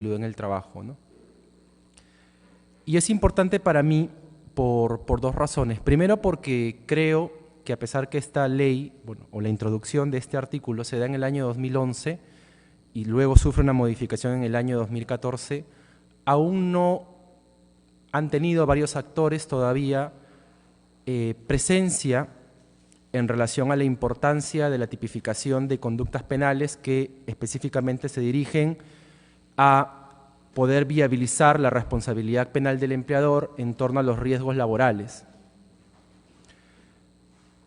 en el trabajo, ¿no? Y es importante para mí por dos razones. Primero, porque creo que a pesar que esta ley, bueno, o la introducción de este artículo se da en el año 2011 y luego sufre una modificación en el año 2014, aún no han tenido varios actores todavía presencia en relación a la importancia de la tipificación de conductas penales que específicamente se dirigen a poder viabilizar la responsabilidad penal del empleador en torno a los riesgos laborales.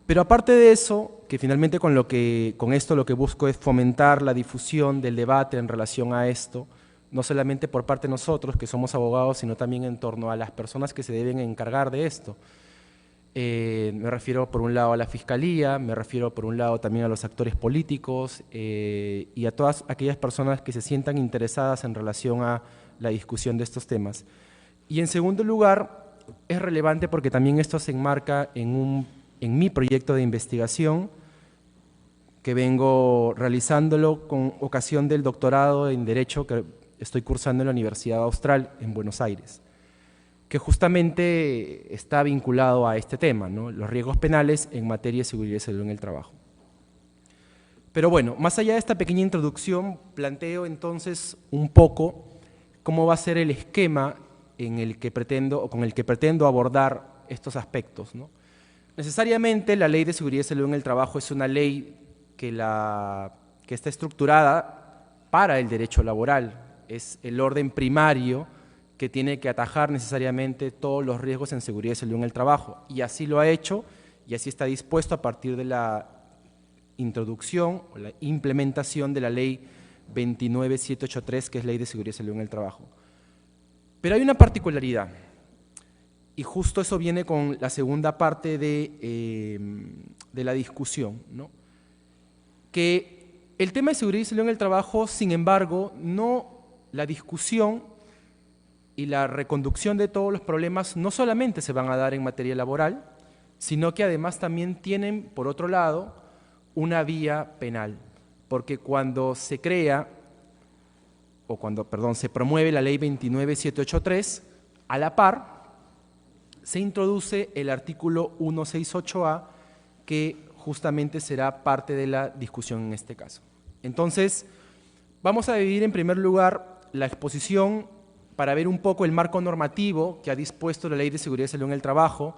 Pero aparte de eso, que finalmente con esto lo que busco es fomentar la difusión del debate en relación a esto, no solamente por parte de nosotros, que somos abogados, sino también en torno a las personas que se deben encargar de esto. Me refiero por un lado a la Fiscalía, me refiero por un lado también a los actores políticos y a todas aquellas personas que se sientan interesadas en relación a la discusión de estos temas. Y en segundo lugar, es relevante porque también esto se enmarca en mi proyecto de investigación que vengo realizándolo con ocasión del doctorado en Derecho que estoy cursando en la Universidad Austral en Buenos Aires, que justamente está vinculado a este tema, ¿no? Los riesgos penales en materia de seguridad y salud en el trabajo. Pero bueno, más allá de esta pequeña introducción, planteo entonces un poco cómo va a ser el esquema en el que pretendo, o con el que pretendo abordar estos aspectos, ¿no? Necesariamente la Ley de Seguridad y Salud en el Trabajo es una ley que está estructurada para el derecho laboral, es el orden primario que tiene que atajar necesariamente todos los riesgos en seguridad y salud en el trabajo, y así lo ha hecho, y así está dispuesto a partir de la introducción o la implementación de la Ley 29783, que es Ley de Seguridad y Salud en el Trabajo. Pero hay una particularidad, y justo eso viene con la segunda parte de la discusión, ¿no? Que el tema de seguridad y salud en el trabajo, sin embargo, la discusión y la reconducción de todos los problemas no solamente se van a dar en materia laboral, sino que además también tienen, por otro lado, una vía penal, porque cuando se crea, o cuando, perdón, se promueve la Ley 29783, a la par se introduce el artículo 168A, que justamente será parte de la discusión en este caso. Entonces, vamos a dividir en primer lugar la exposición para ver un poco el marco normativo que ha dispuesto la Ley de Seguridad y Salud en el Trabajo,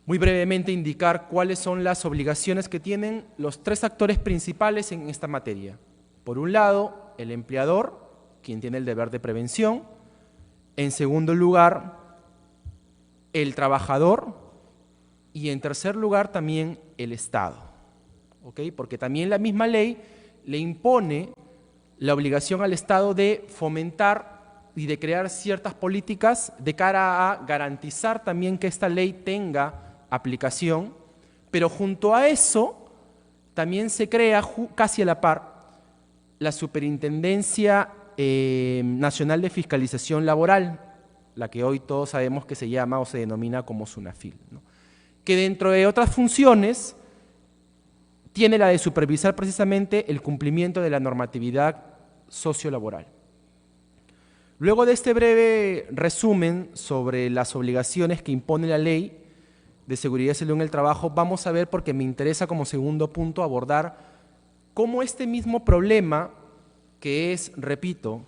muy brevemente indicar cuáles son las obligaciones que tienen los tres actores principales en esta materia. Por un lado, el empleador, quien tiene el deber de prevención. En segundo lugar, el trabajador. Y en tercer lugar, también el Estado. ¿Ok? Porque también la misma ley le impone la obligación al Estado de fomentar y de crear ciertas políticas de cara a garantizar también que esta ley tenga aplicación, pero junto a eso también se crea casi a la par la Superintendencia Nacional de Fiscalización Laboral, la que hoy todos sabemos que se llama o se denomina como SUNAFIL, ¿no? Que dentro de otras funciones tiene la de supervisar precisamente el cumplimiento de la normatividad sociolaboral. Luego de este breve resumen sobre las obligaciones que impone la Ley de Seguridad y Salud en el Trabajo, vamos a ver, porque me interesa como segundo punto abordar cómo este mismo problema, que es, repito,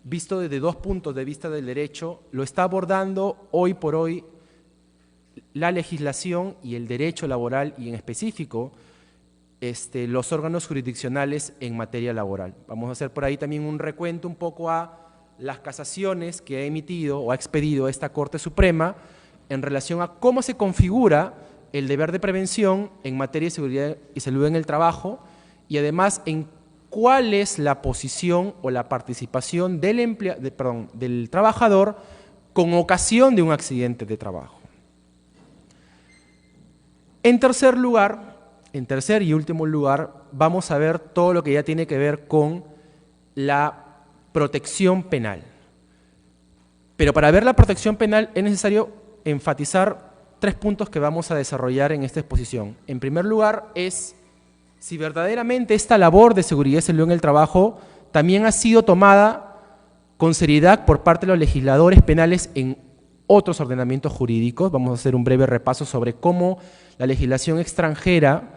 visto desde dos puntos de vista del derecho, lo está abordando hoy por hoy la legislación y el derecho laboral, y en específico los órganos jurisdiccionales en materia laboral. Vamos a hacer por ahí también un recuento un poco a las casaciones que ha emitido o ha expedido esta Corte Suprema en relación a cómo se configura el deber de prevención en materia de seguridad y salud en el trabajo, y además en cuál es la posición o la participación del trabajador con ocasión de un accidente de trabajo. En tercer y último lugar, vamos a ver todo lo que ya tiene que ver con la protección penal. Pero para ver la protección penal es necesario enfatizar tres puntos que vamos a desarrollar en esta exposición. En primer lugar es si verdaderamente esta labor de seguridad y salud en el trabajo también ha sido tomada con seriedad por parte de los legisladores penales en otros ordenamientos jurídicos. Vamos a hacer un breve repaso sobre cómo la legislación extranjera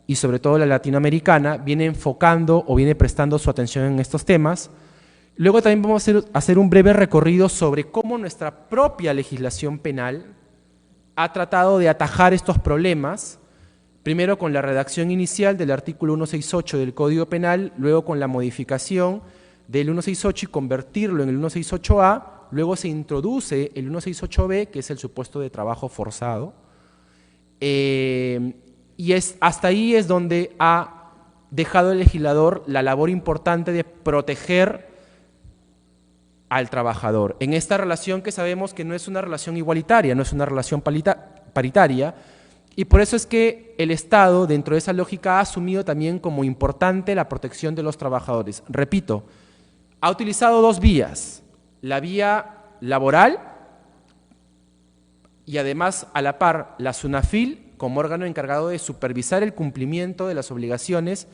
y sobre todo la latinoamericana viene enfocando o viene prestando su atención en estos temas. Luego también vamos a hacer un breve recorrido sobre cómo nuestra propia legislación penal ha tratado de atajar estos problemas, primero con la redacción inicial del artículo 168 del Código Penal, luego con la modificación del 168 y convertirlo en el 168A, luego se introduce el 168B, que es el supuesto de trabajo forzado, y hasta ahí es donde ha dejado el legislador la labor importante de proteger al trabajador. En esta relación que sabemos que no es una relación igualitaria, no es una relación paritaria, y por eso es que el Estado, dentro de esa lógica, ha asumido también como importante la protección de los trabajadores. Repito, ha utilizado dos vías, la vía laboral y además a la par la SUNAFIL como órgano encargado de supervisar el cumplimiento de las obligaciones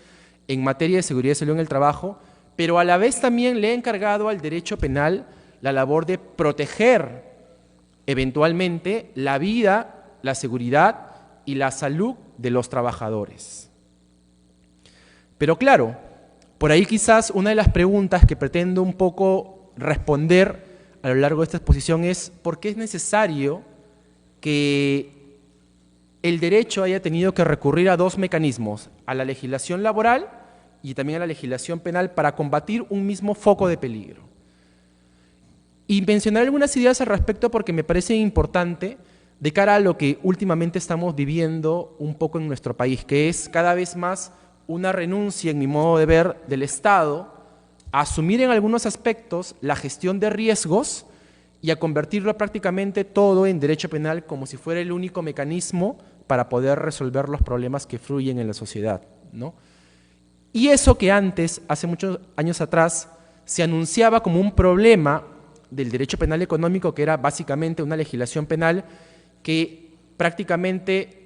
en materia de seguridad y salud en el trabajo, pero a la vez también le ha encargado al derecho penal la labor de proteger eventualmente la vida, la seguridad y la salud de los trabajadores. Pero claro, por ahí quizás una de las preguntas que pretendo un poco responder a lo largo de esta exposición es ¿por qué es necesario que el derecho haya tenido que recurrir a dos mecanismos, a la legislación laboral y también a la legislación penal para combatir un mismo foco de peligro? Y mencionar algunas ideas al respecto porque me parece importante de cara a lo que últimamente estamos viviendo un poco en nuestro país, que es cada vez más una renuncia, en mi modo de ver, del Estado a asumir en algunos aspectos la gestión de riesgos y a convertirlo prácticamente todo en derecho penal como si fuera el único mecanismo para poder resolver los problemas que fluyen en la sociedad, ¿no? Y eso que antes, hace muchos años atrás, se anunciaba como un problema del derecho penal económico, que era básicamente una legislación penal que prácticamente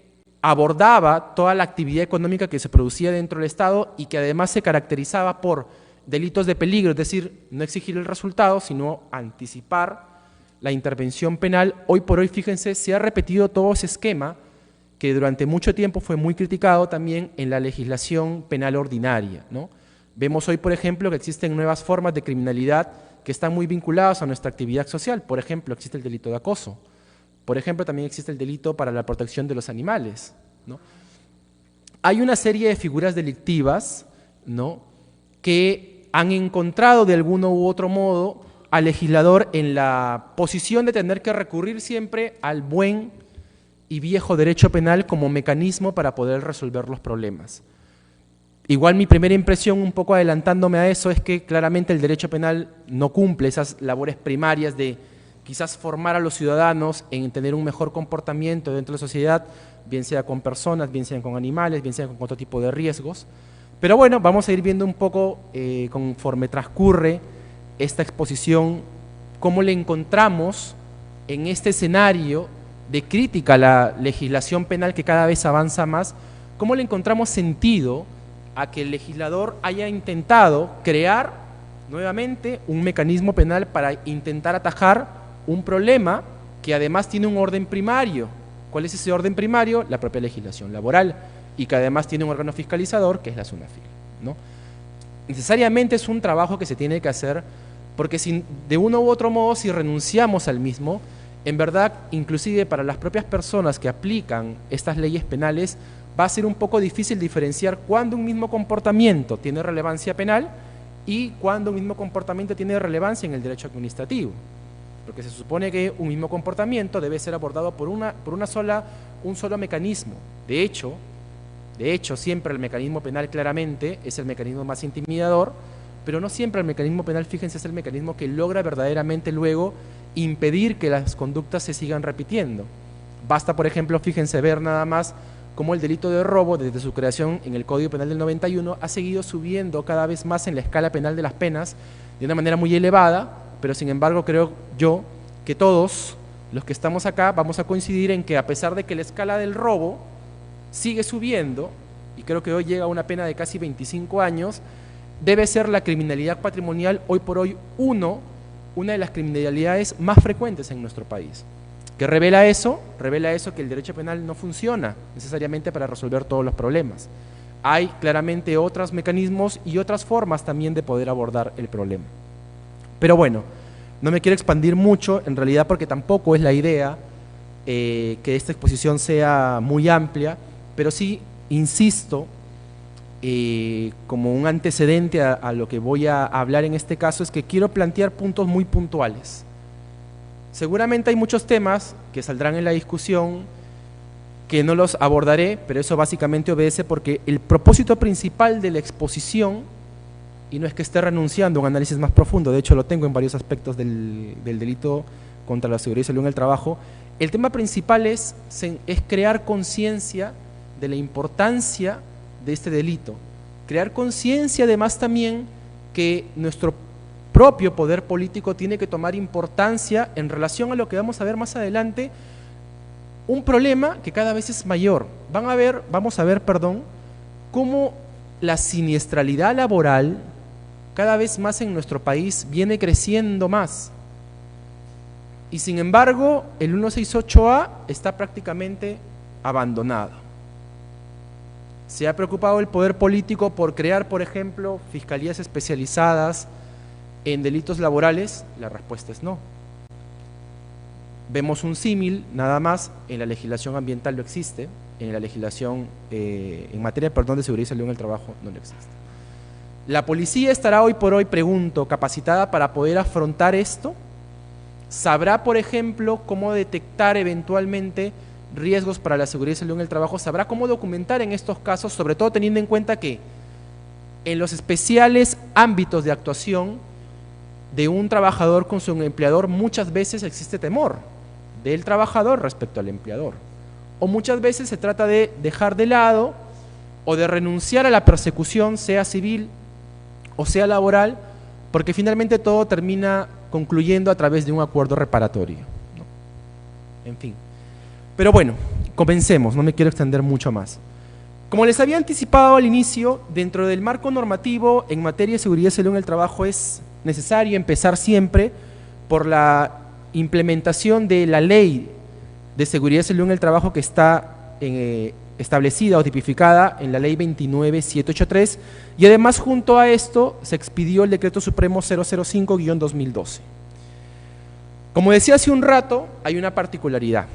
abordaba toda la actividad económica que se producía dentro del Estado y que además se caracterizaba por delitos de peligro, es decir, no exigir el resultado, sino anticipar la intervención penal. Hoy por hoy, fíjense, se ha repetido todo ese esquema que durante mucho tiempo fue muy criticado también en la legislación penal ordinaria, ¿no? Vemos hoy, por ejemplo, que existen nuevas formas de criminalidad que están muy vinculadas a nuestra actividad social. Por ejemplo, existe el delito de acoso. Por ejemplo, también existe el delito para la protección de los animales, ¿no? Hay una serie de figuras delictivas, ¿no?, que han encontrado de alguno u otro modo al legislador en la posición de tener que recurrir siempre al buen y viejo derecho penal como mecanismo para poder resolver los problemas. Igual mi primera impresión, un poco adelantándome a eso, es que claramente el derecho penal no cumple esas labores primarias de quizás formar a los ciudadanos en tener un mejor comportamiento dentro de la sociedad, bien sea con personas, bien sea con animales, bien sea con otro tipo de riesgos. Pero bueno, vamos a ir viendo un poco, conforme transcurre esta exposición, cómo le encontramos en este escenario de crítica a la legislación penal que cada vez avanza más, cómo le encontramos sentido a que el legislador haya intentado crear nuevamente un mecanismo penal para intentar atajar un problema que además tiene un orden primario. ¿Cuál es ese orden primario? La propia legislación laboral, y que además tiene un órgano fiscalizador, que es la SUNAFIL, ¿no? Necesariamente es un trabajo que se tiene que hacer, porque de uno u otro modo, si renunciamos al mismo, en verdad, inclusive para las propias personas que aplican estas leyes penales, va a ser un poco difícil diferenciar cuándo un mismo comportamiento tiene relevancia penal y cuándo un mismo comportamiento tiene relevancia en el derecho administrativo. Porque se supone que un mismo comportamiento debe ser abordado por un solo mecanismo. De hecho, siempre el mecanismo penal claramente es el mecanismo más intimidador, pero no siempre el mecanismo penal, fíjense, es el mecanismo que logra verdaderamente luego impedir que las conductas se sigan repitiendo. Basta, por ejemplo, fíjense, ver nada más cómo el delito de robo, desde su creación en el Código Penal del 91, ha seguido subiendo cada vez más en la escala penal de las penas de una manera muy elevada, pero sin embargo creo yo que todos los que estamos acá vamos a coincidir en que a pesar de que la escala del robo sigue subiendo, y creo que hoy llega a una pena de casi 25 años, debe ser la criminalidad patrimonial hoy por hoy uno una de las criminalidades más frecuentes en nuestro país. ¿Qué revela eso? Revela eso, que el derecho penal no funciona necesariamente para resolver todos los problemas. Hay claramente otros mecanismos y otras formas también de poder abordar el problema. Pero bueno, no me quiero expandir mucho, en realidad, porque tampoco es la idea que esta exposición sea muy amplia, pero sí, insisto, como un antecedente a lo que voy a hablar en este caso, es que quiero plantear puntos muy puntuales. Seguramente hay muchos temas que saldrán en la discusión que no los abordaré, pero eso básicamente obedece porque el propósito principal de la exposición, y no es que esté renunciando a un análisis más profundo, de hecho lo tengo en varios aspectos del delito contra la seguridad y salud en el trabajo, el tema principal es crear conciencia de la importancia de este delito, crear conciencia además también que nuestro propio poder político tiene que tomar importancia en relación a lo que vamos a ver más adelante, un problema que cada vez es mayor. Vamos a ver, cómo la siniestralidad laboral cada vez más en nuestro país viene creciendo más. Y sin embargo, el 168A está prácticamente abandonado. ¿Se ha preocupado el poder político por crear, por ejemplo, fiscalías especializadas en delitos laborales? La respuesta es no. Vemos un símil, nada más, en la legislación ambiental no existe, en la legislación en materia de seguridad y salud en el trabajo no existe. ¿La policía estará hoy por hoy, pregunto, capacitada para poder afrontar esto? ¿Sabrá, por ejemplo, cómo detectar eventualmente riesgos para la seguridad y salud en el trabajo? ¿Sabrá cómo documentar en estos casos, sobre todo teniendo en cuenta que en los especiales ámbitos de actuación de un trabajador con su empleador muchas veces existe temor del trabajador respecto al empleador? O muchas veces se trata de dejar de lado o de renunciar a la persecución, sea civil o sea laboral, porque finalmente todo termina concluyendo a través de un acuerdo reparatorio, ¿no? En fin. Pero bueno, comencemos, no me quiero extender mucho más. Como les había anticipado al inicio, dentro del marco normativo en materia de seguridad y salud en el trabajo es necesario empezar siempre por la implementación de la ley de seguridad y salud en el trabajo que está establecida o tipificada en la ley 29783, y además junto a esto se expidió el decreto supremo 005-2012. Como decía hace un rato, hay una particularidad.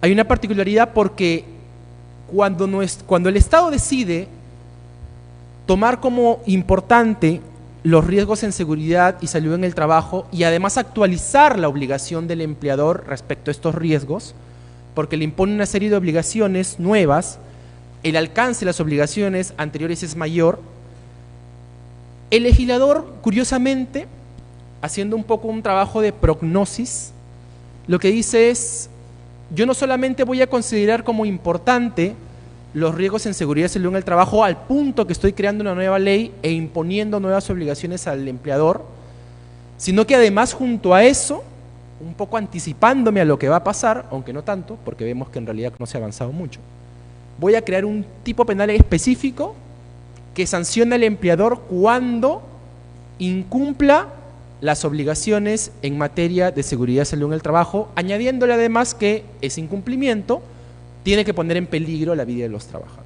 Hay una particularidad porque cuando el Estado decide tomar como importante los riesgos en seguridad y salud en el trabajo y además actualizar la obligación del empleador respecto a estos riesgos, porque le impone una serie de obligaciones nuevas, el alcance de las obligaciones anteriores es mayor, el legislador, curiosamente, haciendo un poco un trabajo de prognosis, lo que dice es: yo no solamente voy a considerar como importante los riesgos en seguridad y salud en el trabajo al punto que estoy creando una nueva ley e imponiendo nuevas obligaciones al empleador, sino que además junto a eso, un poco anticipándome a lo que va a pasar, aunque no tanto, porque vemos que en realidad no se ha avanzado mucho, voy a crear un tipo penal específico que sanciona al empleador cuando incumpla las obligaciones en materia de seguridad y salud en el trabajo, añadiéndole además que ese incumplimiento tiene que poner en peligro la vida de los trabajadores.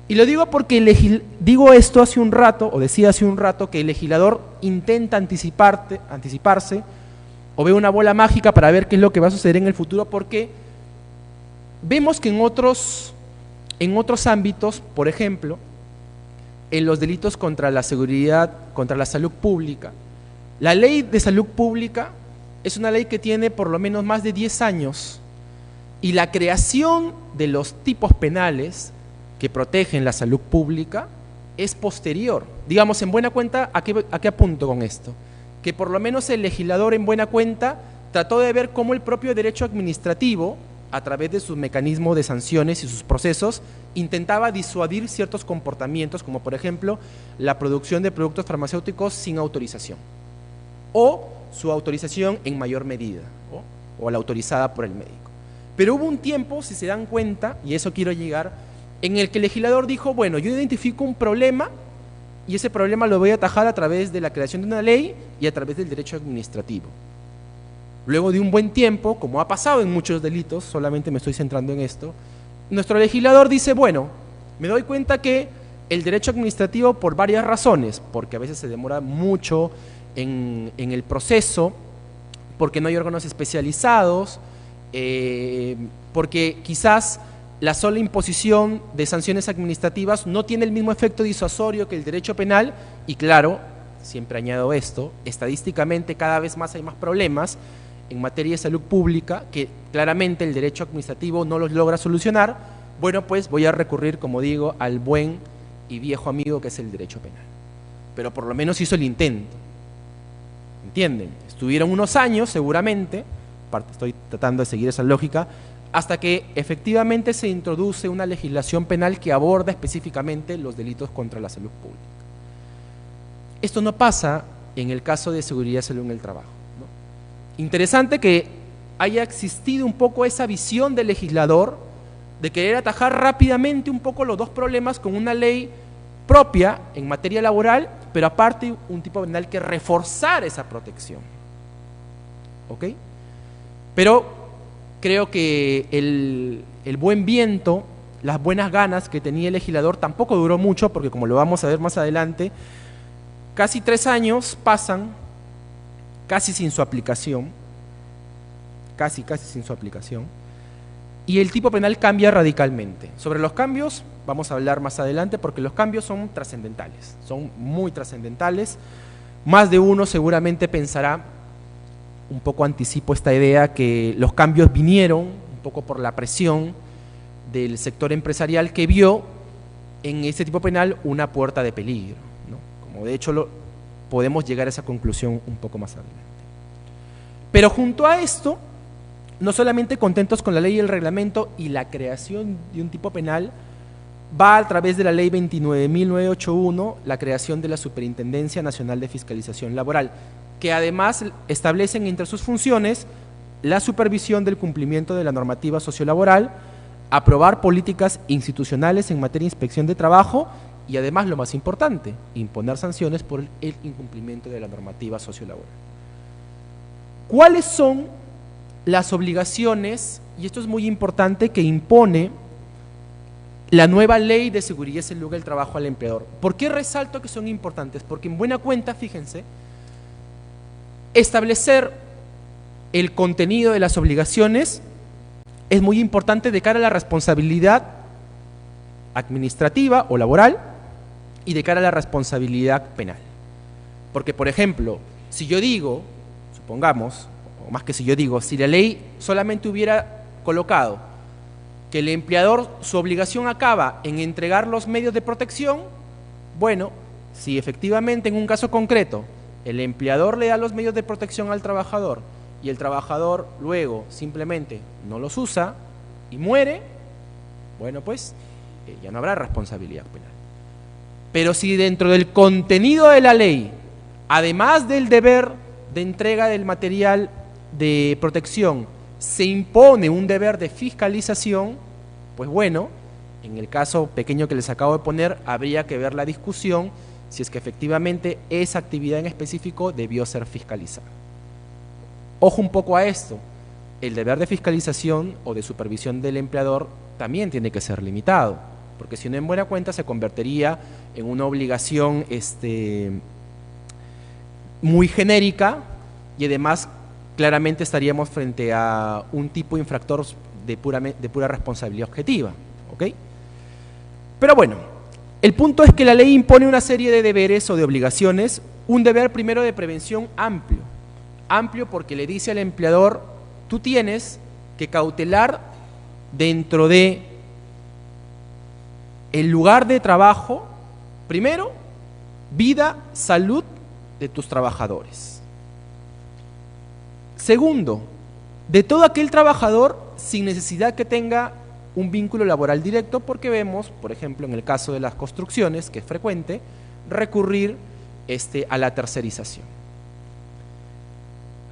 Y lo digo porque digo esto hace un rato, o decía hace un rato, que el legislador intenta anticiparse, o ve una bola mágica para ver qué es lo que va a suceder en el futuro, porque vemos que en otros ámbitos, por ejemplo, en los delitos contra la seguridad, contra la salud pública, la ley de salud pública es una ley que tiene por lo menos más de 10 años, y la creación de los tipos penales que protegen la salud pública es posterior. Digamos, en buena cuenta, ¿a qué apunto con esto? Que por lo menos el legislador en buena cuenta trató de ver cómo el propio derecho administrativo, a través de sus mecanismos de sanciones y sus procesos, intentaba disuadir ciertos comportamientos, como por ejemplo la producción de productos farmacéuticos sin autorización, o su autorización en mayor medida, o la autorizada por el médico. Pero hubo un tiempo, si se dan cuenta, y eso quiero llegar, en el que el legislador dijo: bueno, yo identifico un problema y ese problema lo voy a atajar a través de la creación de una ley y a través del derecho administrativo. Luego de un buen tiempo, como ha pasado en muchos delitos, solamente me estoy centrando en esto, nuestro legislador dice, bueno, me doy cuenta que el derecho administrativo, por varias razones, porque a veces se demora mucho en el proceso, porque no hay órganos especializados, porque quizás la sola imposición de sanciones administrativas no tiene el mismo efecto disuasorio que el derecho penal, y claro, siempre añado esto, estadísticamente cada vez más hay más problemas en materia de salud pública que claramente el derecho administrativo no los logra solucionar. Bueno, pues voy a recurrir, como digo, al buen y viejo amigo que es el derecho penal. Pero por lo menos hizo el intento. ¿Entienden? Estuvieron unos años, seguramente, estoy tratando de seguir esa lógica, hasta que efectivamente se introduce una legislación penal que aborda específicamente los delitos contra la salud pública. Esto no pasa en el caso de seguridad y salud en el trabajo, ¿no? Interesante que haya existido un poco esa visión del legislador de querer atajar rápidamente un poco los dos problemas con una ley propia en materia laboral, pero aparte un tipo penal que reforzar esa protección. ¿Ok? Pero creo que el buen viento, las buenas ganas que tenía el legislador tampoco duró mucho, porque como lo vamos a ver más adelante, casi 3 años pasan casi sin su aplicación, casi sin su aplicación, y el tipo penal cambia radicalmente. Sobre los cambios vamos a hablar más adelante, porque los cambios son trascendentales, son muy trascendentales. Más de uno seguramente pensará, un poco anticipo esta idea, que los cambios vinieron un poco por la presión del sector empresarial que vio en este tipo penal una puerta de peligro, ¿no? Como de hecho podemos llegar a esa conclusión un poco más adelante. Pero junto a esto, no solamente contentos con la ley y el reglamento y la creación de un tipo penal, va a través de la ley 29.981 la creación de la Superintendencia Nacional de Fiscalización Laboral, que además establecen entre sus funciones la supervisión del cumplimiento de la normativa sociolaboral, aprobar políticas institucionales en materia de inspección de trabajo y además, lo más importante, imponer sanciones por el incumplimiento de la normativa sociolaboral. ¿Cuáles son las obligaciones, y esto es muy importante, que impone la nueva ley de seguridad y salud del trabajo al empleador? ¿Por qué resalto que son importantes? Porque en buena cuenta, fíjense, establecer el contenido de las obligaciones es muy importante de cara a la responsabilidad administrativa o laboral y de cara a la responsabilidad penal. Porque, por ejemplo, si yo digo, supongamos, o más que si yo digo, si la ley solamente hubiera colocado que el empleador, su obligación acaba en entregar los medios de protección, bueno, si efectivamente en un caso concreto el empleador le da los medios de protección al trabajador y el trabajador luego simplemente no los usa y muere, bueno, pues ya no habrá responsabilidad penal. Pero si dentro del contenido de la ley, además del deber de entrega del material de protección, se impone un deber de fiscalización, pues bueno, en el caso pequeño que les acabo de poner, habría que ver la discusión si es que efectivamente esa actividad en específico debió ser fiscalizada. Ojo un poco a esto, el deber de fiscalización o de supervisión del empleador también tiene que ser limitado, porque si no, en buena cuenta se convertiría en una obligación muy genérica y además claramente estaríamos frente a un tipo infractor de pura responsabilidad objetiva, ¿ok? Pero bueno, el punto es que la ley impone una serie de deberes o de obligaciones, un deber primero de prevención amplio porque le dice al empleador, tú tienes que cautelar dentro de el lugar de trabajo, primero, vida, salud de tus trabajadores. Segundo, de todo aquel trabajador sin necesidad que tenga un vínculo laboral directo, porque vemos, por ejemplo, en el caso de las construcciones, que es frecuente, recurrir a la tercerización.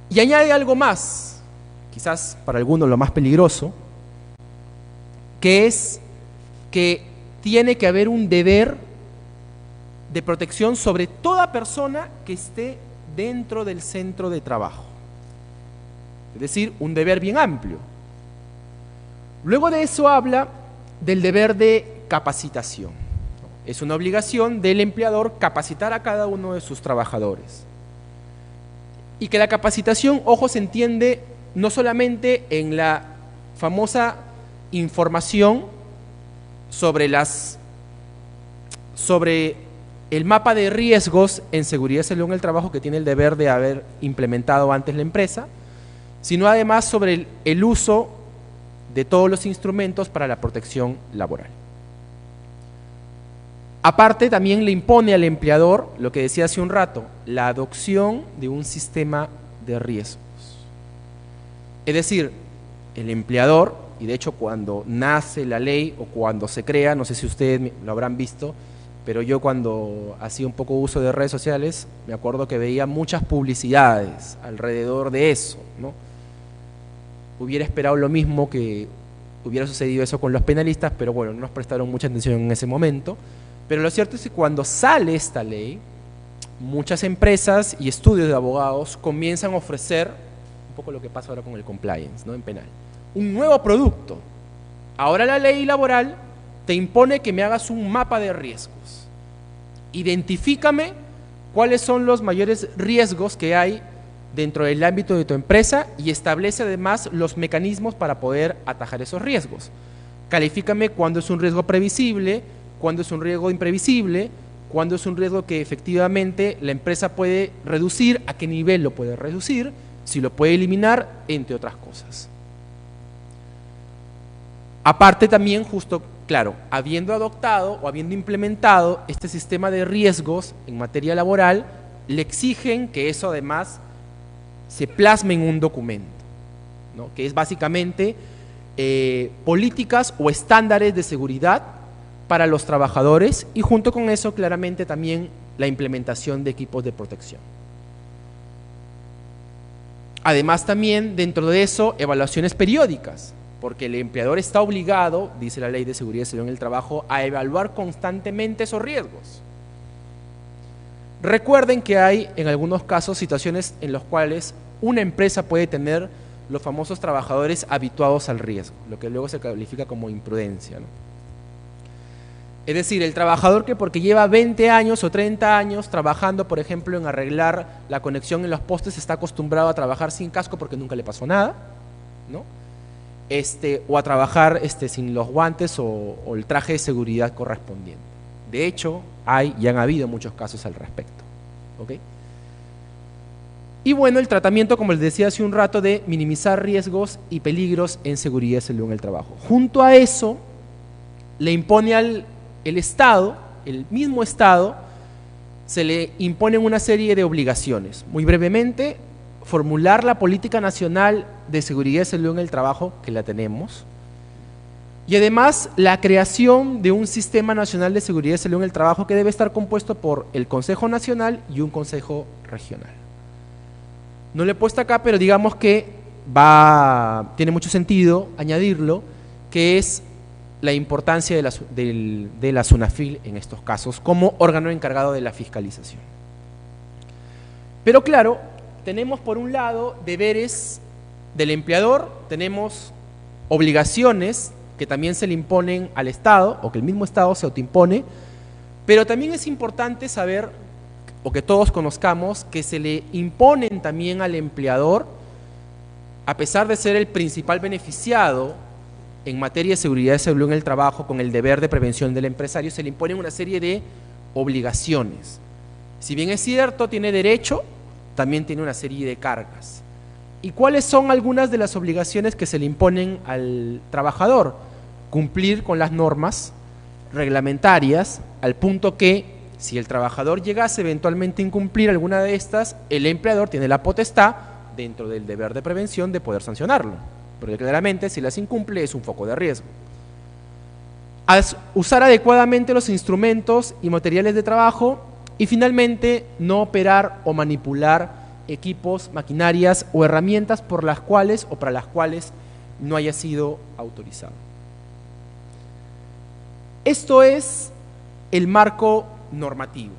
Y añade algo más, quizás para algunos lo más peligroso, que es que tiene que haber un deber de protección sobre toda persona que esté dentro del centro de trabajo. Es decir, un deber bien amplio. Luego de eso habla del deber de capacitación. Es una obligación del empleador capacitar a cada uno de sus trabajadores. Y que la capacitación, ojo, se entiende no solamente en la famosa información sobre el mapa de riesgos en seguridad y salud en el trabajo que tiene el deber de haber implementado antes la empresa, sino además sobre el uso de todos los instrumentos para la protección laboral. Aparte, también le impone al empleador, lo que decía hace un rato, la adopción de un sistema de riesgos. Es decir, el empleador, y de hecho cuando nace la ley o cuando se crea, no sé si ustedes lo habrán visto, pero yo cuando hacía un poco uso de redes sociales, me acuerdo que veía muchas publicidades alrededor de eso, ¿no? Hubiera esperado lo mismo que hubiera sucedido eso con los penalistas, pero bueno, no nos prestaron mucha atención en ese momento. Pero lo cierto es que cuando sale esta ley, muchas empresas y estudios de abogados comienzan a ofrecer, un poco lo que pasa ahora con el compliance, ¿no?, en penal, un nuevo producto. Ahora la ley laboral te impone que me hagas un mapa de riesgos. Identifícame cuáles son los mayores riesgos que hay dentro del ámbito de tu empresa y establece además los mecanismos para poder atajar esos riesgos. Califícame cuándo es un riesgo previsible, cuándo es un riesgo imprevisible, cuándo es un riesgo que efectivamente la empresa puede reducir, a qué nivel lo puede reducir, si lo puede eliminar, entre otras cosas. Aparte también, justo, claro, habiendo adoptado o habiendo implementado este sistema de riesgos en materia laboral, le exigen que eso además se plasme en un documento, ¿no?, que es básicamente políticas o estándares de seguridad para los trabajadores y junto con eso claramente también la implementación de equipos de protección. Además también dentro de eso evaluaciones periódicas, porque el empleador está obligado, dice la Ley de Seguridad y Salud en el Trabajo, a evaluar constantemente esos riesgos. Recuerden que hay en algunos casos situaciones en las cuales una empresa puede tener los famosos trabajadores habituados al riesgo, lo que luego se califica como imprudencia, ¿no? Es decir, el trabajador que porque lleva 20 años o 30 años trabajando, por ejemplo, en arreglar la conexión en los postes, está acostumbrado a trabajar sin casco porque nunca le pasó nada, ¿no? O a trabajar sin los guantes o el traje de seguridad correspondiente. De hecho, hay y han habido muchos casos al respecto, ¿ok? Y bueno, el tratamiento, como les decía hace un rato, de minimizar riesgos y peligros en seguridad y salud en el trabajo. Junto a eso, le impone el Estado, el mismo Estado, se le imponen una serie de obligaciones. Muy brevemente, formular la Política Nacional de Seguridad y Salud en el Trabajo, que la tenemos, y además la creación de un Sistema Nacional de Seguridad y Salud en el Trabajo que debe estar compuesto por el Consejo Nacional y un Consejo Regional. No lo he puesto acá, pero digamos que tiene mucho sentido añadirlo, que es la importancia de la SUNAFIL en estos casos como órgano encargado de la fiscalización. Pero claro, tenemos por un lado deberes del empleador, tenemos obligaciones que también se le imponen al Estado o que el mismo Estado se autoimpone, pero también es importante saber o que todos conozcamos que se le imponen también al empleador, a pesar de ser el principal beneficiado en materia de seguridad y salud en el trabajo con el deber de prevención del empresario, se le imponen una serie de obligaciones. Si bien es cierto, tiene derecho, también tiene una serie de cargas. ¿Y cuáles son algunas de las obligaciones que se le imponen al trabajador? Cumplir con las normas reglamentarias, al punto que si el trabajador llegase eventualmente a incumplir alguna de estas, el empleador tiene la potestad, dentro del deber de prevención, de poder sancionarlo, porque claramente si las incumple es un foco de riesgo. Usar adecuadamente los instrumentos y materiales de trabajo y finalmente no operar o manipular equipos, maquinarias o herramientas por las cuales o para las cuales no haya sido autorizado. Esto es el marco normativo.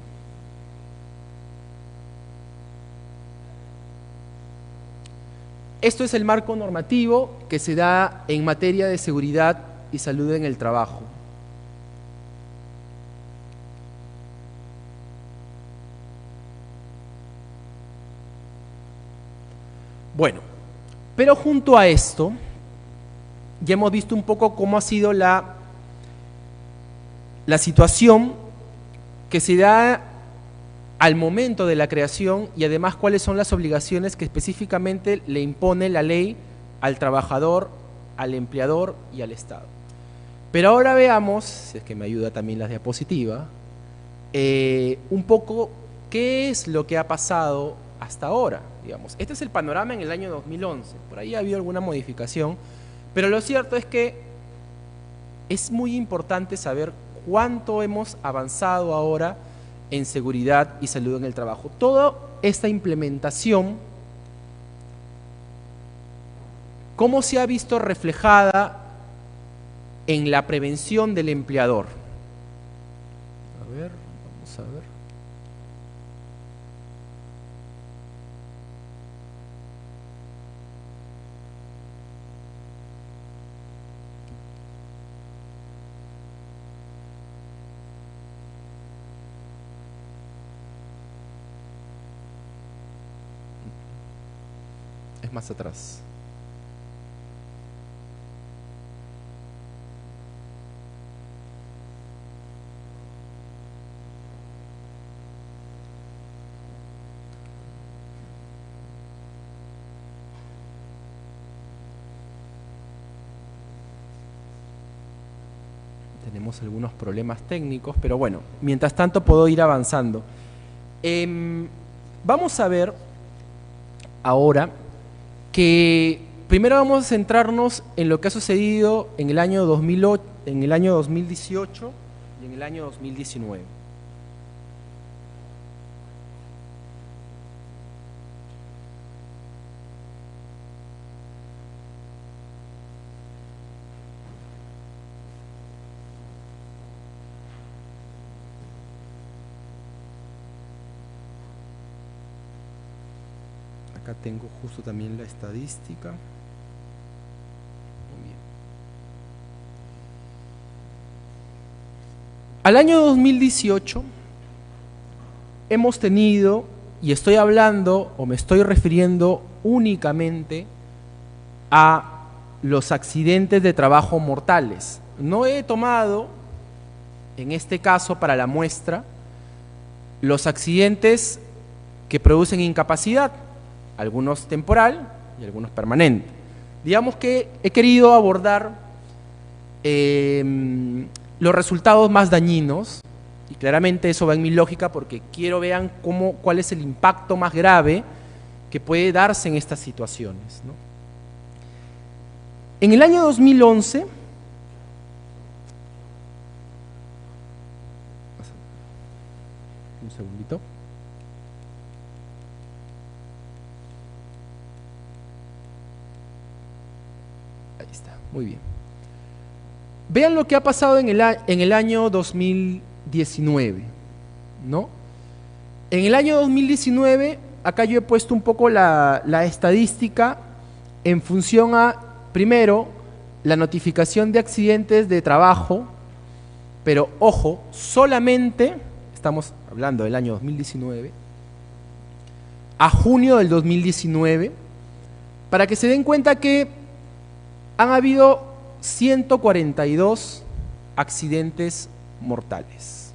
Esto es el marco normativo que se da en materia de seguridad y salud en el trabajo. Bueno, pero junto a esto, ya hemos visto un poco cómo ha sido la situación que se da al momento de la creación y además cuáles son las obligaciones que específicamente le impone la ley al trabajador, al empleador y al Estado. Pero ahora veamos, si es que me ayuda también la diapositiva, un poco qué es lo que ha pasado hasta ahora, digamos. Este es el panorama en el año 2011, por ahí ha habido alguna modificación, pero lo cierto es que es muy importante saber cuánto hemos avanzado ahora en seguridad y salud en el trabajo. Toda esta implementación, ¿cómo se ha visto reflejada en la prevención del empleador? A ver, vamos a ver. Es más atrás. Tenemos algunos problemas técnicos, pero bueno, mientras tanto puedo ir avanzando. Vamos a ver ahora que primero vamos a centrarnos en lo que ha sucedido en el año 2008, en el año 2018 y en el año 2019. Acá tengo justo también la estadística. Muy bien. Al año 2018 hemos tenido, y estoy hablando o me estoy refiriendo únicamente a los accidentes de trabajo mortales. No he tomado, en este caso para la muestra, los accidentes que producen incapacidad, algunos temporal y algunos permanente. Digamos que he querido abordar los resultados más dañinos, y claramente eso va en mi lógica porque quiero vean cuál es el impacto más grave que puede darse en estas situaciones, ¿no? En el año 2011, un segundito. Ahí está, muy bien. Vean lo que ha pasado en el año 2019, ¿no? En el año 2019, acá yo he puesto un poco la estadística en función a, primero, la notificación de accidentes de trabajo, pero ojo, solamente, estamos hablando del año 2019, a junio del 2019, para que se den cuenta que han habido 142 accidentes mortales.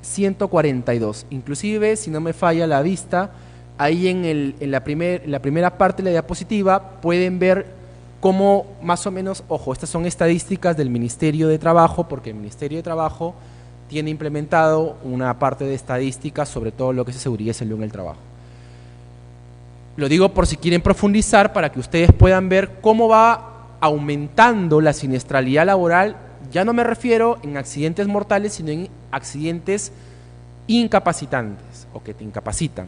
142. Inclusive, si no me falla la vista, ahí en la primera parte de la diapositiva pueden ver cómo más o menos, ojo, estas son estadísticas del Ministerio de Trabajo, porque el Ministerio de Trabajo tiene implementado una parte de estadísticas sobre todo lo que es seguridad y salud en el trabajo. Lo digo por si quieren profundizar para que ustedes puedan ver cómo va aumentando la siniestralidad laboral. Ya no me refiero en accidentes mortales, sino en accidentes incapacitantes o que te incapacitan.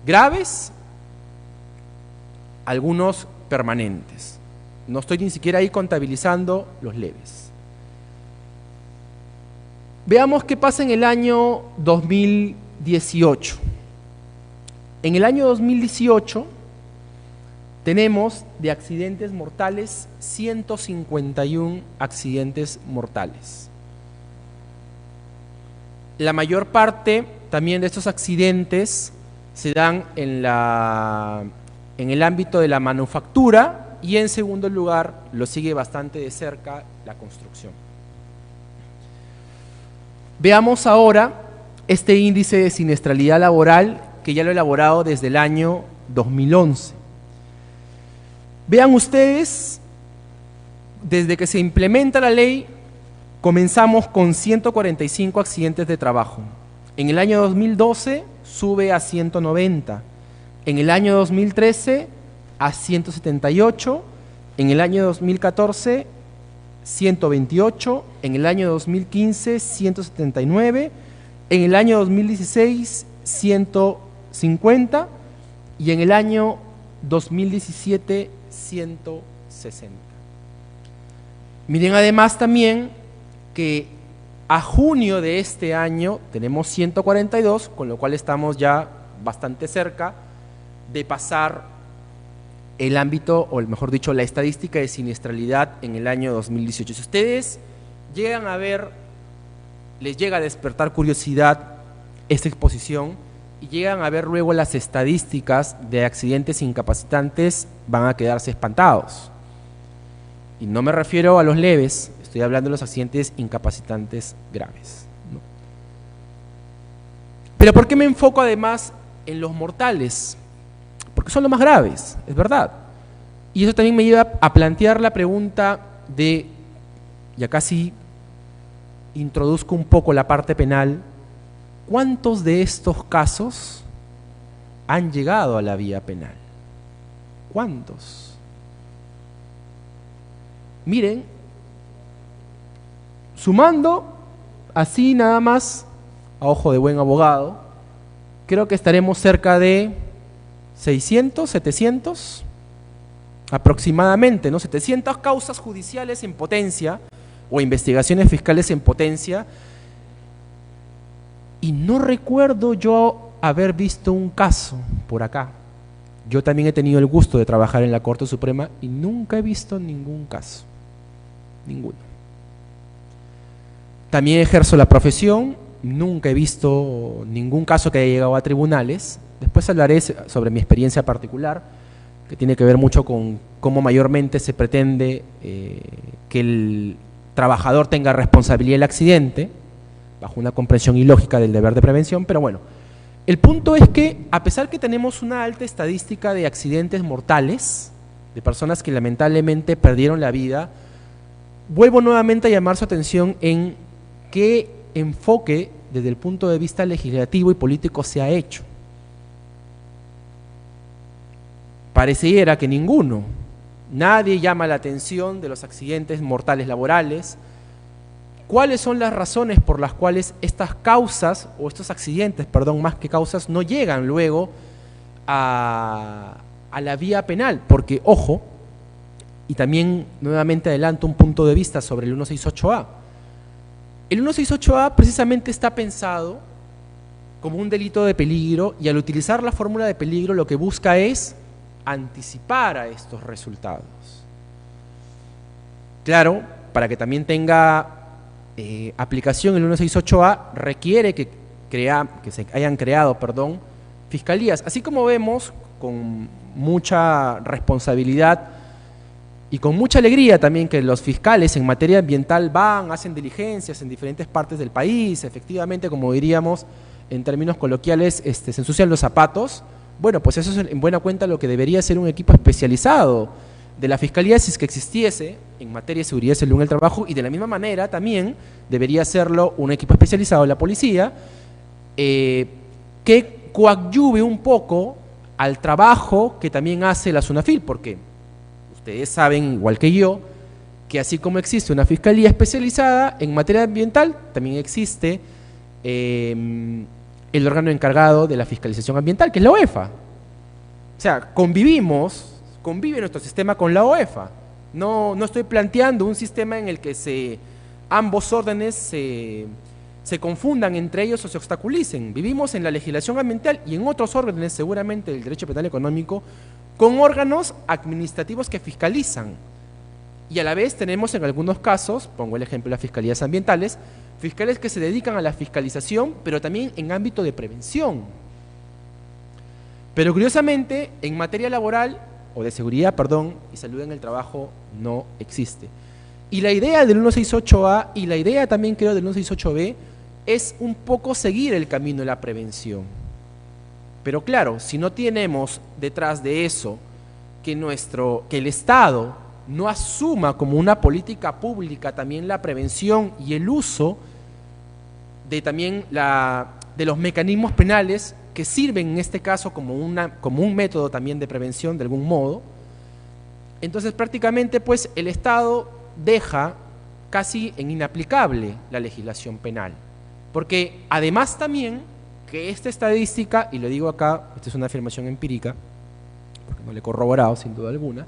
Graves, algunos permanentes. No estoy ni siquiera ahí contabilizando los leves. Veamos qué pasa en el año 2018. En el año 2018 tenemos de accidentes mortales 151 accidentes mortales. La mayor parte también de estos accidentes se dan en el ámbito de la manufactura y en segundo lugar lo sigue bastante de cerca la construcción. Veamos ahora este índice de siniestralidad laboral que ya lo he elaborado desde el año 2011. Vean ustedes, desde que se implementa la ley, comenzamos con 145 accidentes de trabajo. En el año 2012 sube a 190. En el año 2013 a 178. En el año 2014 128. En el año 2015 179. En el año 2016 150. Y en el año 2017 160. Miren además también que a junio de este año tenemos 142, con lo cual estamos ya bastante cerca de pasar el ámbito, o mejor dicho, la estadística de siniestralidad en el año 2018. Si ustedes llegan a ver, les llega a despertar curiosidad esta exposición y llegan a ver luego las estadísticas de accidentes incapacitantes, van a quedarse espantados. Y no me refiero a los leves, estoy hablando de los accidentes incapacitantes graves, ¿no? Pero ¿por qué me enfoco además en los mortales? Porque son los más graves, es verdad. Y eso también me lleva a plantear la pregunta de, ya casi introduzco un poco la parte penal, ¿cuántos de estos casos han llegado a la vía penal? ¿Cuántos? Miren, sumando así nada más, a ojo de buen abogado, creo que estaremos cerca de 600, 700 aproximadamente, ¿no? 700 causas judiciales en potencia o investigaciones fiscales en potencia, y no recuerdo yo haber visto un caso por acá. Yo también he tenido el gusto de trabajar en la Corte Suprema y nunca he visto ningún caso, ninguno. También ejerzo la profesión, nunca he visto ningún caso que haya llegado a tribunales. Después hablaré sobre mi experiencia particular, que tiene que ver mucho con cómo mayormente se pretende que el trabajador tenga responsabilidad del accidente, bajo una comprensión ilógica del deber de prevención, pero bueno, el punto es que a pesar que tenemos una alta estadística de accidentes mortales, de personas que lamentablemente perdieron la vida, vuelvo nuevamente a llamar su atención en qué enfoque desde el punto de vista legislativo y político se ha hecho. Pareciera que ninguno, nadie llama la atención de los accidentes mortales laborales. ¿Cuáles son las razones por las cuales estas causas, o estos accidentes, perdón, más que causas, no llegan luego a la vía penal? Porque, ojo, y también nuevamente adelanto un punto de vista sobre el 168A. El 168A precisamente está pensado como un delito de peligro, y al utilizar la fórmula de peligro lo que busca es anticipar a estos resultados. Claro, para que también tenga aplicación el 168A requiere que se hayan creado, fiscalías, así como vemos con mucha responsabilidad y con mucha alegría también que los fiscales en materia ambiental hacen diligencias en diferentes partes del país, efectivamente, como diríamos en términos coloquiales, se ensucian los zapatos. Bueno, pues eso es en buena cuenta lo que debería ser un equipo especializado de la Fiscalía si es que existiese en materia de seguridad y salud en el trabajo, y de la misma manera también debería serlo un equipo especializado de la policía que coadyuve un poco al trabajo que también hace la SUNAFIL, porque ustedes saben, igual que yo, que así como existe una Fiscalía especializada en materia ambiental, también existe el órgano encargado de la fiscalización ambiental, que es la OEFA. O sea, convive nuestro sistema con la OEFA. No estoy planteando un sistema en el que ambos órdenes se se confundan entre ellos o se obstaculicen. Vivimos en la legislación ambiental y en otros órdenes, seguramente del derecho penal económico, con órganos administrativos que fiscalizan. Y a la vez tenemos en algunos casos, pongo el ejemplo de las fiscalías ambientales, fiscales que se dedican a la fiscalización, pero también en ámbito de prevención. Pero curiosamente, en materia laboral, o de seguridad, perdón, y salud en el trabajo, no existe. Y la idea del 168A y la idea también creo del 168B es un poco seguir el camino de la prevención. Pero claro, si no tenemos detrás de eso que el Estado no asuma como una política pública también la prevención y el uso de también de los mecanismos penales que sirven en este caso como un método también de prevención de algún modo, entonces prácticamente pues el Estado deja casi en inaplicable la legislación penal. Porque además también que esta estadística, y lo digo acá, esta es una afirmación empírica, porque no le he corroborado sin duda alguna,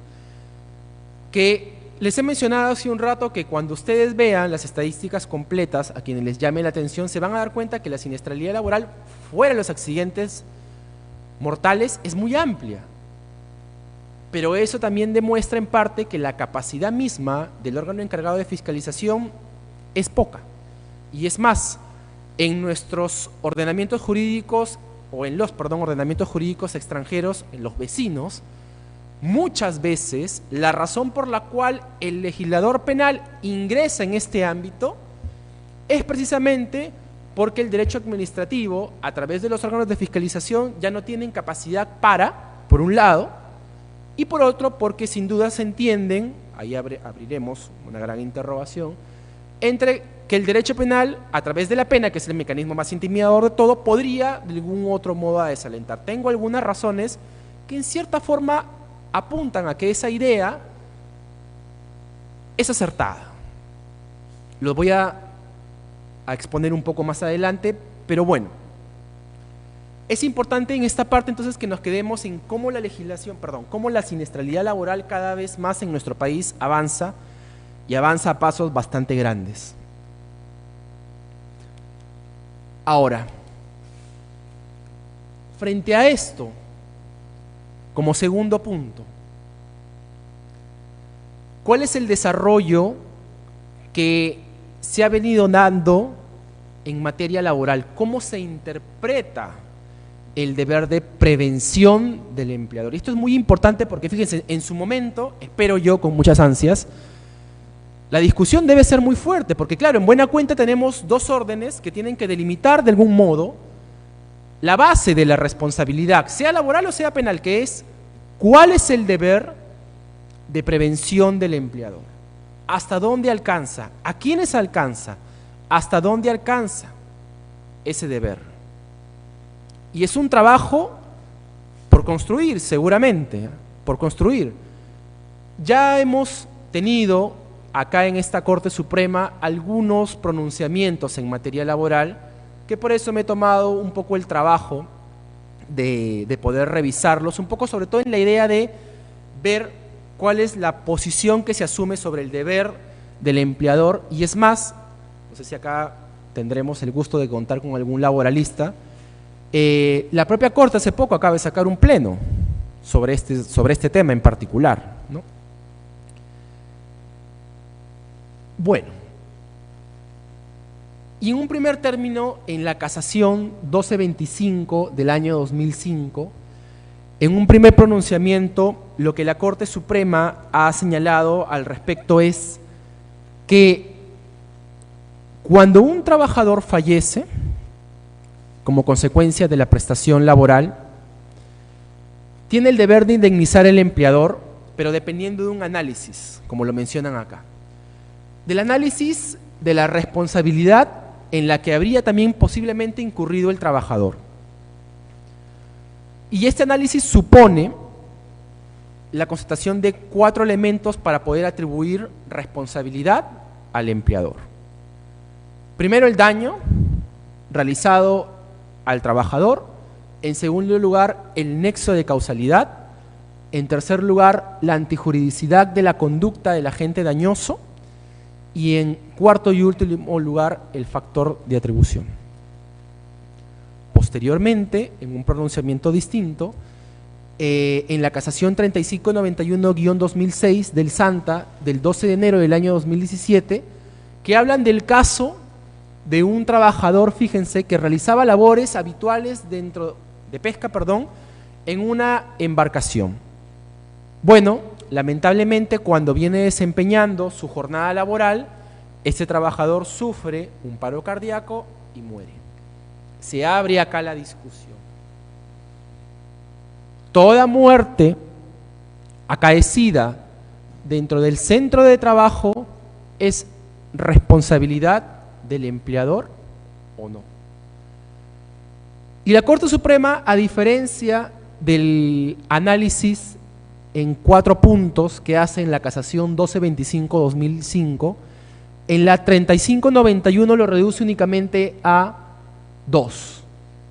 que les he mencionado hace un rato que cuando ustedes vean las estadísticas completas, a quienes les llame la atención, se van a dar cuenta que la siniestralidad laboral, fuera de los accidentes mortales, es muy amplia. Pero eso también demuestra en parte que la capacidad misma del órgano encargado de fiscalización es poca. Y es más, en nuestros ordenamientos jurídicos, o en los, ordenamientos jurídicos extranjeros, en los vecinos, muchas veces la razón por la cual el legislador penal ingresa en este ámbito es precisamente porque el derecho administrativo, a través de los órganos de fiscalización, ya no tienen capacidad por un lado, y por otro, porque sin duda se entienden, ahí abriremos una gran interrogación, entre que el derecho penal, a través de la pena, que es el mecanismo más intimidador de todo, podría de algún otro modo desalentar. Tengo algunas razones que en cierta forma apuntan a que esa idea es acertada. Lo voy a exponer un poco más adelante, pero bueno, es importante en esta parte entonces que nos quedemos en cómo cómo la siniestralidad laboral cada vez más en nuestro país avanza y avanza a pasos bastante grandes. Ahora, frente a esto, como segundo punto, ¿cuál es el desarrollo que se ha venido dando en materia laboral? ¿Cómo se interpreta el deber de prevención del empleador? Y esto es muy importante porque fíjense, en su momento, espero yo con muchas ansias, la discusión debe ser muy fuerte, porque claro, en buena cuenta tenemos dos órdenes que tienen que delimitar de algún modo la base de la responsabilidad, sea laboral o sea penal, que es cuál es el deber de prevención del empleador, hasta dónde alcanza, a quiénes alcanza, hasta dónde alcanza ese deber. Y es un trabajo por construir, seguramente, por construir. Ya hemos tenido acá en esta Corte Suprema algunos pronunciamientos en materia laboral, que por eso me he tomado un poco el trabajo de poder revisarlos, un poco sobre todo en la idea de ver cuál es la posición que se asume sobre el deber del empleador. Y es más, no sé si acá tendremos el gusto de contar con algún laboralista, la propia Corte hace poco acaba de sacar un pleno sobre este tema en particular, ¿no? Bueno, y en un primer término, en la casación 1225 del año 2005, en un primer pronunciamiento, lo que la Corte Suprema ha señalado al respecto es que cuando un trabajador fallece como consecuencia de la prestación laboral, tiene el deber de indemnizar el empleador, pero dependiendo de un análisis, como lo mencionan acá. Del análisis de la responsabilidad en la que habría también posiblemente incurrido el trabajador. Y este análisis supone la constatación de 4 elementos para poder atribuir responsabilidad al empleador. Primero, el daño realizado al trabajador. En segundo lugar, el nexo de causalidad. En tercer lugar, la antijuridicidad de la conducta del agente dañoso. Y en cuarto y último lugar, el factor de atribución. Posteriormente, en un pronunciamiento distinto, en la casación 3591-2006 del SANTA del 12 de enero del año 2017, que hablan del caso de un trabajador, fíjense, que realizaba labores habituales de pesca, en una embarcación. Bueno, lamentablemente, cuando viene desempeñando su jornada laboral, este trabajador sufre un paro cardíaco y muere. Se abre acá la discusión. Toda muerte acaecida dentro del centro de trabajo es responsabilidad del empleador o no. Y la Corte Suprema, a diferencia del análisis en 4 puntos que hace en la casación 1225-2005, en la 3591 lo reduce únicamente a 2,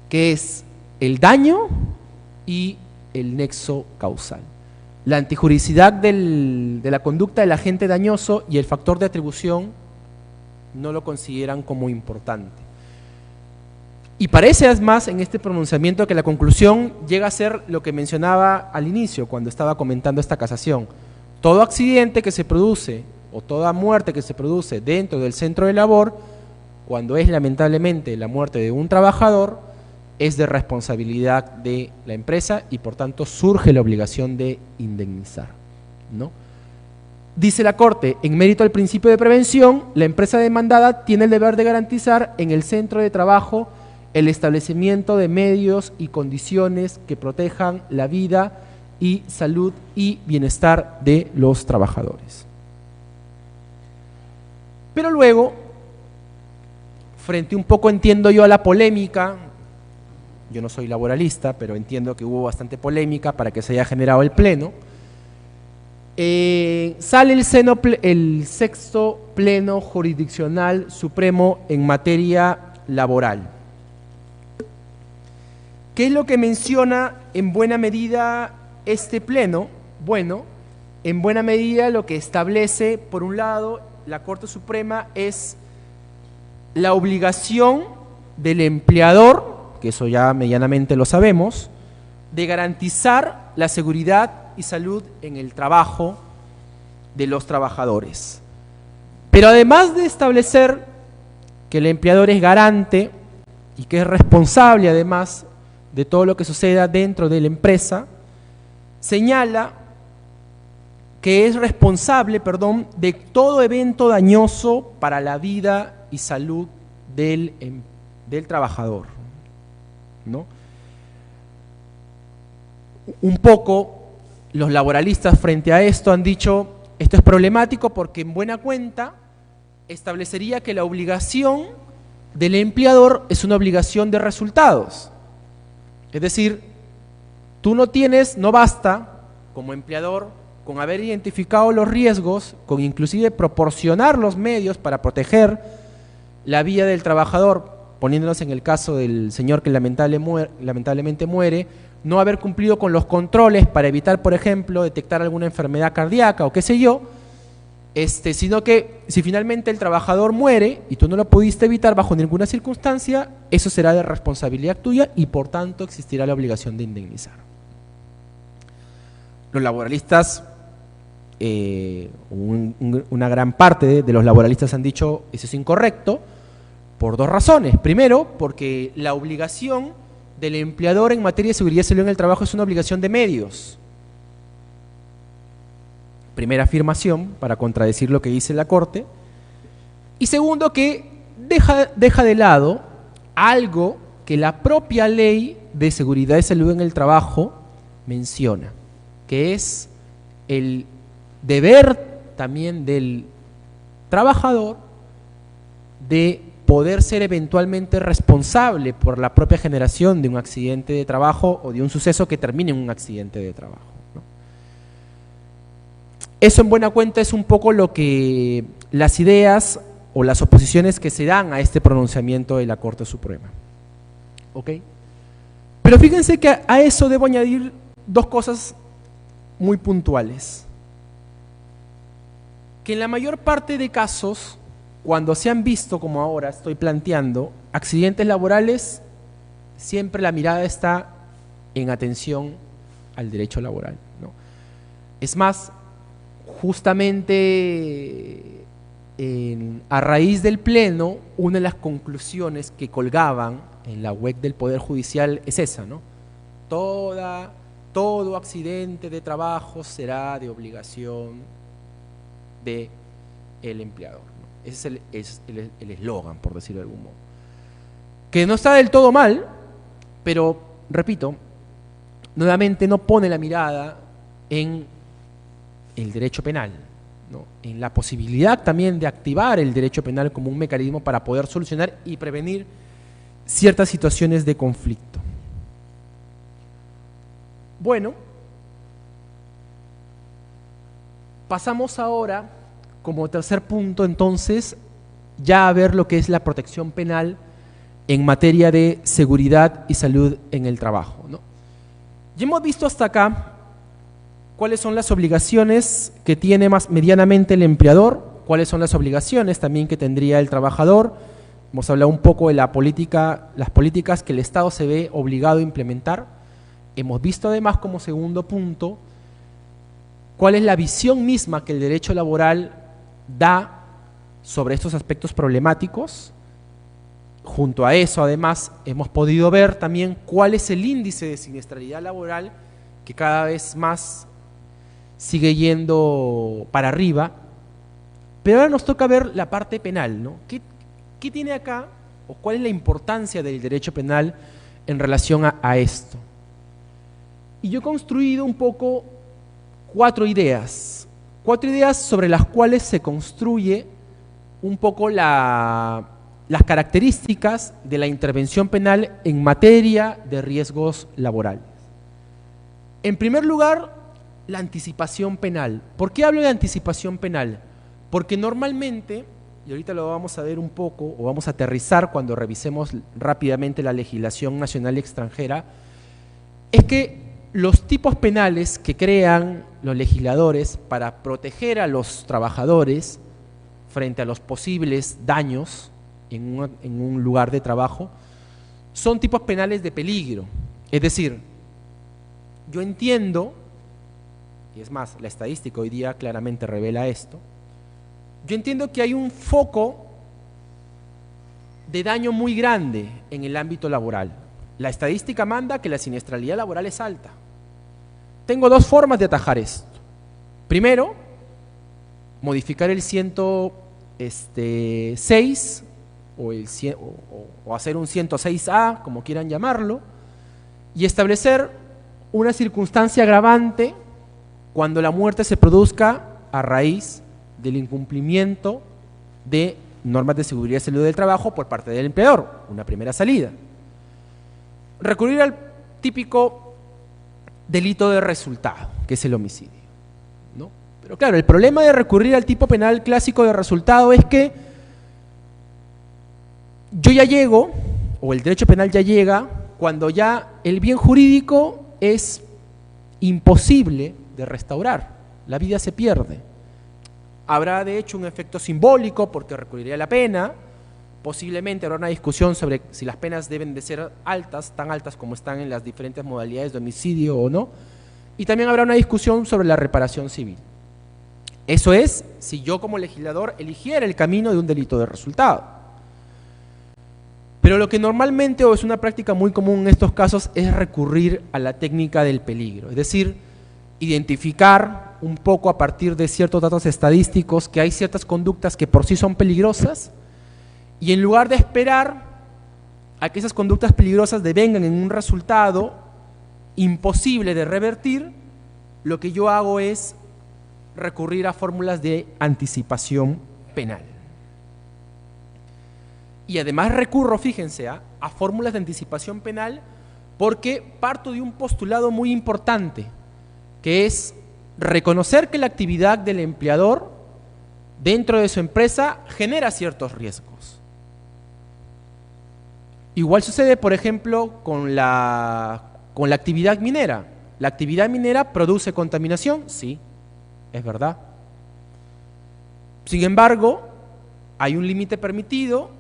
que es el daño y el nexo causal. La antijuricidad de la conducta del agente dañoso y el factor de atribución no lo consideran como importante. Y parece además en este pronunciamiento que la conclusión llega a ser lo que mencionaba al inicio cuando estaba comentando esta casación. Todo accidente que se produce o toda muerte que se produce dentro del centro de labor, cuando es lamentablemente la muerte de un trabajador, es de responsabilidad de la empresa y por tanto surge la obligación de indemnizar, ¿no? Dice la Corte, en mérito al principio de prevención, la empresa demandada tiene el deber de garantizar en el centro de trabajo el establecimiento de medios y condiciones que protejan la vida y salud y bienestar de los trabajadores. Pero luego, frente un poco, entiendo yo, a la polémica, yo no soy laboralista, pero entiendo que hubo bastante polémica para que se haya generado el pleno, sale el sexto pleno jurisdiccional supremo en materia laboral. ¿Qué es lo que menciona en buena medida este pleno? Bueno, en buena medida lo que establece, por un lado, la Corte Suprema es la obligación del empleador, que eso ya medianamente lo sabemos, de garantizar la seguridad y salud en el trabajo de los trabajadores. Pero además de establecer que el empleador es garante y que es responsable además de todo lo que suceda dentro de la empresa, señala que es responsable, de todo evento dañoso para la vida y salud del trabajador, ¿no? Un poco los laboralistas frente a esto han dicho, esto es problemático porque en buena cuenta establecería que la obligación del empleador es una obligación de resultados. Es decir, no basta como empleador con haber identificado los riesgos, con inclusive proporcionar los medios para proteger la vida del trabajador, poniéndonos en el caso del señor que lamentablemente muere, no haber cumplido con los controles para evitar, por ejemplo, detectar alguna enfermedad cardíaca o qué sé yo, sino que si finalmente el trabajador muere y tú no lo pudiste evitar bajo ninguna circunstancia, eso será de responsabilidad tuya y por tanto existirá la obligación de indemnizar. Los laboralistas, una gran parte de los laboralistas han dicho eso es incorrecto por 2 razones. Primero, porque la obligación del empleador en materia de seguridad y salud en el trabajo es una obligación de medios. Primera afirmación para contradecir lo que dice la Corte. Y segundo, que deja de lado algo que la propia ley de seguridad y salud en el trabajo menciona, que es el deber también del trabajador de poder ser eventualmente responsable por la propia generación de un accidente de trabajo o de un suceso que termine en un accidente de trabajo, ¿no? Eso en buena cuenta es un poco lo que las ideas o las oposiciones que se dan a este pronunciamiento de la Corte Suprema. ¿Ok? Pero fíjense que a eso debo añadir 2 cosas muy puntuales. que en la mayor parte de casos, cuando se han visto, como ahora estoy planteando, accidentes laborales, siempre la mirada está en atención al derecho laboral, ¿no? Es más, justamente a raíz del Pleno, una de las conclusiones que colgaban en la web del Poder Judicial es esa, ¿no? Todo accidente de trabajo será de obligación del empleador, ¿no? Ese es el eslogan, por decirlo de algún modo. Que no está del todo mal, pero, repito, nuevamente no pone la mirada en el derecho penal, ¿no? En la posibilidad también de activar el derecho penal como un mecanismo para poder solucionar y prevenir ciertas situaciones de conflicto. Bueno, pasamos ahora, como tercer punto, entonces, ya a ver lo que es la protección penal en materia de seguridad y salud en el trabajo, ¿no? Ya hemos visto hasta acá cuáles son las obligaciones que tiene más medianamente el empleador, cuáles son las obligaciones también que tendría el trabajador. Hemos hablado un poco de las políticas que el Estado se ve obligado a implementar. Hemos visto además como segundo punto cuál es la visión misma que el derecho laboral da sobre estos aspectos problemáticos. Junto a eso, además, hemos podido ver también cuál es el índice de siniestralidad laboral que cada vez más sigue yendo para arriba. Pero ahora nos toca ver la parte penal, ¿no? ¿Qué tiene acá o cuál es la importancia del derecho penal en relación a esto? Y yo he construido un poco cuatro ideas sobre las cuales se construye un poco las características de la intervención penal en materia de riesgos laborales. En primer lugar, la anticipación penal. ¿Por qué hablo de anticipación penal? Porque normalmente, y ahorita lo vamos a ver un poco, o vamos a aterrizar cuando revisemos rápidamente la legislación nacional y extranjera, es que los tipos penales que crean los legisladores para proteger a los trabajadores frente a los posibles daños en un lugar de trabajo, son tipos penales de peligro. Es decir, yo entiendo, y es más, la estadística hoy día claramente revela esto, yo entiendo que hay un foco de daño muy grande en el ámbito laboral. La estadística manda que la siniestralidad laboral es alta. Tengo dos formas de atajar esto. Primero, modificar el 106 o hacer un 106A, como quieran llamarlo, y establecer una circunstancia agravante cuando la muerte se produzca a raíz del incumplimiento de normas de seguridad y salud del trabajo por parte del empleador, una primera salida. Recurrir al típico delito de resultado, que es el homicidio, ¿no? Pero claro, el problema de recurrir al tipo penal clásico de resultado es que yo ya llego, o el derecho penal ya llega, cuando ya el bien jurídico es imposible de restaurar, la vida se pierde. Habrá de hecho un efecto simbólico porque recurriría la pena, posiblemente habrá una discusión sobre si las penas deben de ser altas, tan altas como están en las diferentes modalidades de homicidio o no, y también habrá una discusión sobre la reparación civil. Eso es, si yo como legislador eligiera el camino de un delito de resultado. Pero lo que normalmente, o es una práctica muy común en estos casos, es recurrir a la técnica del peligro, es decir, identificar un poco a partir de ciertos datos estadísticos que hay ciertas conductas que por sí son peligrosas, y en lugar de esperar a que esas conductas peligrosas devengan en un resultado imposible de revertir, lo que yo hago es recurrir a fórmulas de anticipación penal. Y además recurro, fíjense, a fórmulas de anticipación penal porque parto de un postulado muy importante, que es reconocer que la actividad del empleador dentro de su empresa genera ciertos riesgos. Igual sucede, por ejemplo, con la actividad minera. ¿La actividad minera produce contaminación? Sí, es verdad. Sin embargo, hay un límite permitido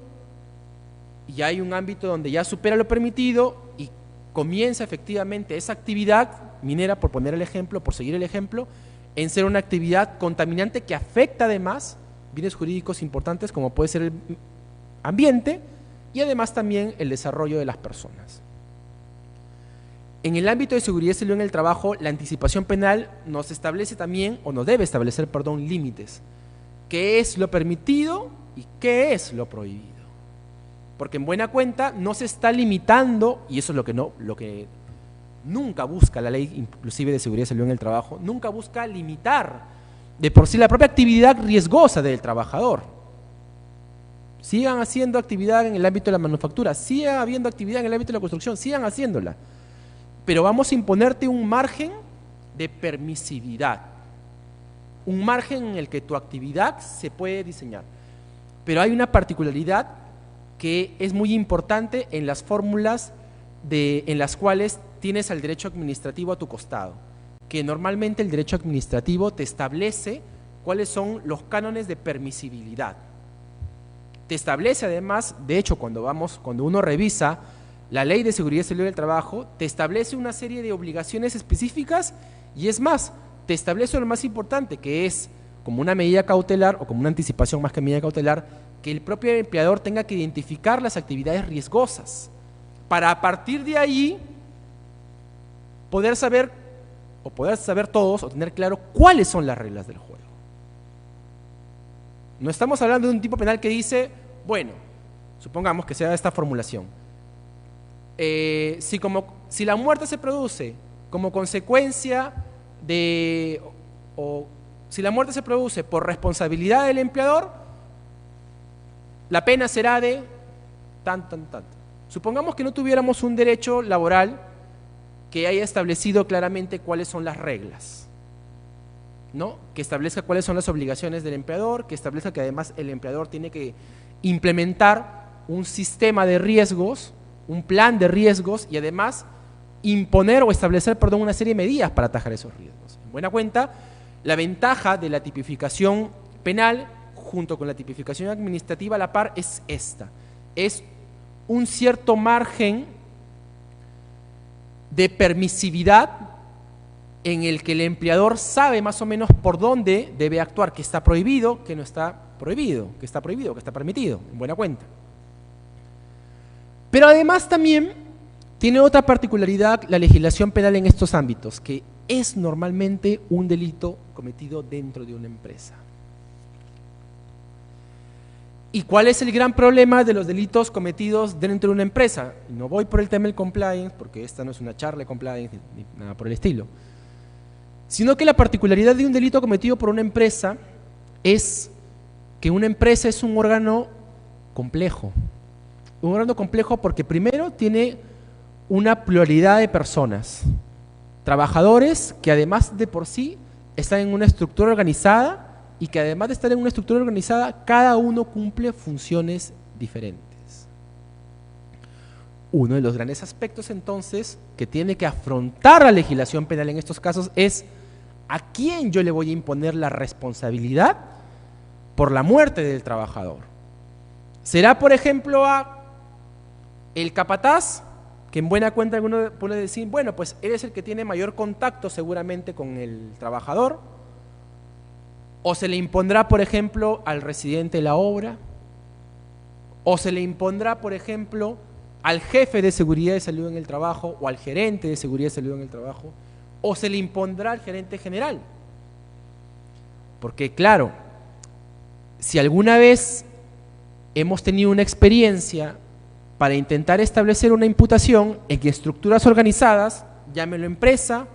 y hay un ámbito donde ya supera lo permitido y comienza efectivamente esa actividad minera, por poner el ejemplo, por seguir el ejemplo, en ser una actividad contaminante que afecta además bienes jurídicos importantes como puede ser el ambiente y además también el desarrollo de las personas. En el ámbito de seguridad y salud en el trabajo, la anticipación penal nos establece también, o nos debe establecer, perdón, límites. ¿Qué es lo permitido y qué es lo prohibido? Porque en buena cuenta no se está limitando, y eso es lo que nunca busca la ley, inclusive de seguridad y salud en el trabajo, nunca busca limitar de por sí la propia actividad riesgosa del trabajador. Sigan haciendo actividad en el ámbito de la manufactura, sigan habiendo actividad en el ámbito de la construcción, sigan haciéndola. Pero vamos a imponerte un margen de permisividad, un margen en el que tu actividad se puede diseñar. Pero hay una particularidad que es muy importante en las fórmulas en las cuales tienes al derecho administrativo a tu costado, que normalmente el derecho administrativo te establece cuáles son los cánones de permisibilidad. Te establece además, de hecho, cuando uno revisa la Ley de Seguridad y Salud del Trabajo, te establece una serie de obligaciones específicas y es más, te establece lo más importante, que es como una medida cautelar o como una anticipación más que medida cautelar, que el propio empleador tenga que identificar las actividades riesgosas para a partir de ahí poder saber todos o tener claro cuáles son las reglas del juego. No estamos hablando de un tipo penal que dice, bueno, supongamos que sea esta formulación, si la muerte se produce como consecuencia si la muerte se produce por responsabilidad del empleador, la pena será de tanto. Supongamos que no tuviéramos un derecho laboral que haya establecido claramente cuáles son las reglas, ¿no? Que establezca cuáles son las obligaciones del empleador, que establezca que además el empleador tiene que implementar un sistema de riesgos, un plan de riesgos y además imponer o establecer, una serie de medidas para atajar esos riesgos. En buena cuenta, la ventaja de la tipificación penal junto con la tipificación administrativa a la par es esta, es un cierto margen de permisividad en el que el empleador sabe más o menos por dónde debe actuar, que está prohibido, que no está prohibido, que está prohibido, que está permitido, en buena cuenta. Pero además también tiene otra particularidad la legislación penal en estos ámbitos, que es normalmente un delito cometido dentro de una empresa. ¿Y cuál es el gran problema de los delitos cometidos dentro de una empresa? No voy por el tema del compliance, porque esta no es una charla de compliance ni nada por el estilo, sino que la particularidad de un delito cometido por una empresa es que una empresa es un órgano complejo. Un órgano complejo porque primero tiene una pluralidad de personas, trabajadores que además de por sí están en una estructura organizada y que además de estar en una estructura organizada, cada uno cumple funciones diferentes. Uno de los grandes aspectos entonces que tiene que afrontar la legislación penal en estos casos es a quién yo le voy a imponer la responsabilidad por la muerte del trabajador. ¿Será, por ejemplo, a el capataz, que en buena cuenta alguno puede decir, bueno, pues él es el que tiene mayor contacto seguramente con el trabajador? ¿O se le impondrá, por ejemplo, al residente de la obra? ¿O se le impondrá, por ejemplo, al jefe de seguridad y salud en el trabajo o al gerente de seguridad y salud en el trabajo? ¿O se le impondrá al gerente general? Porque claro, si alguna vez hemos tenido una experiencia para intentar establecer una imputación en que estructuras organizadas, llámenlo empresa,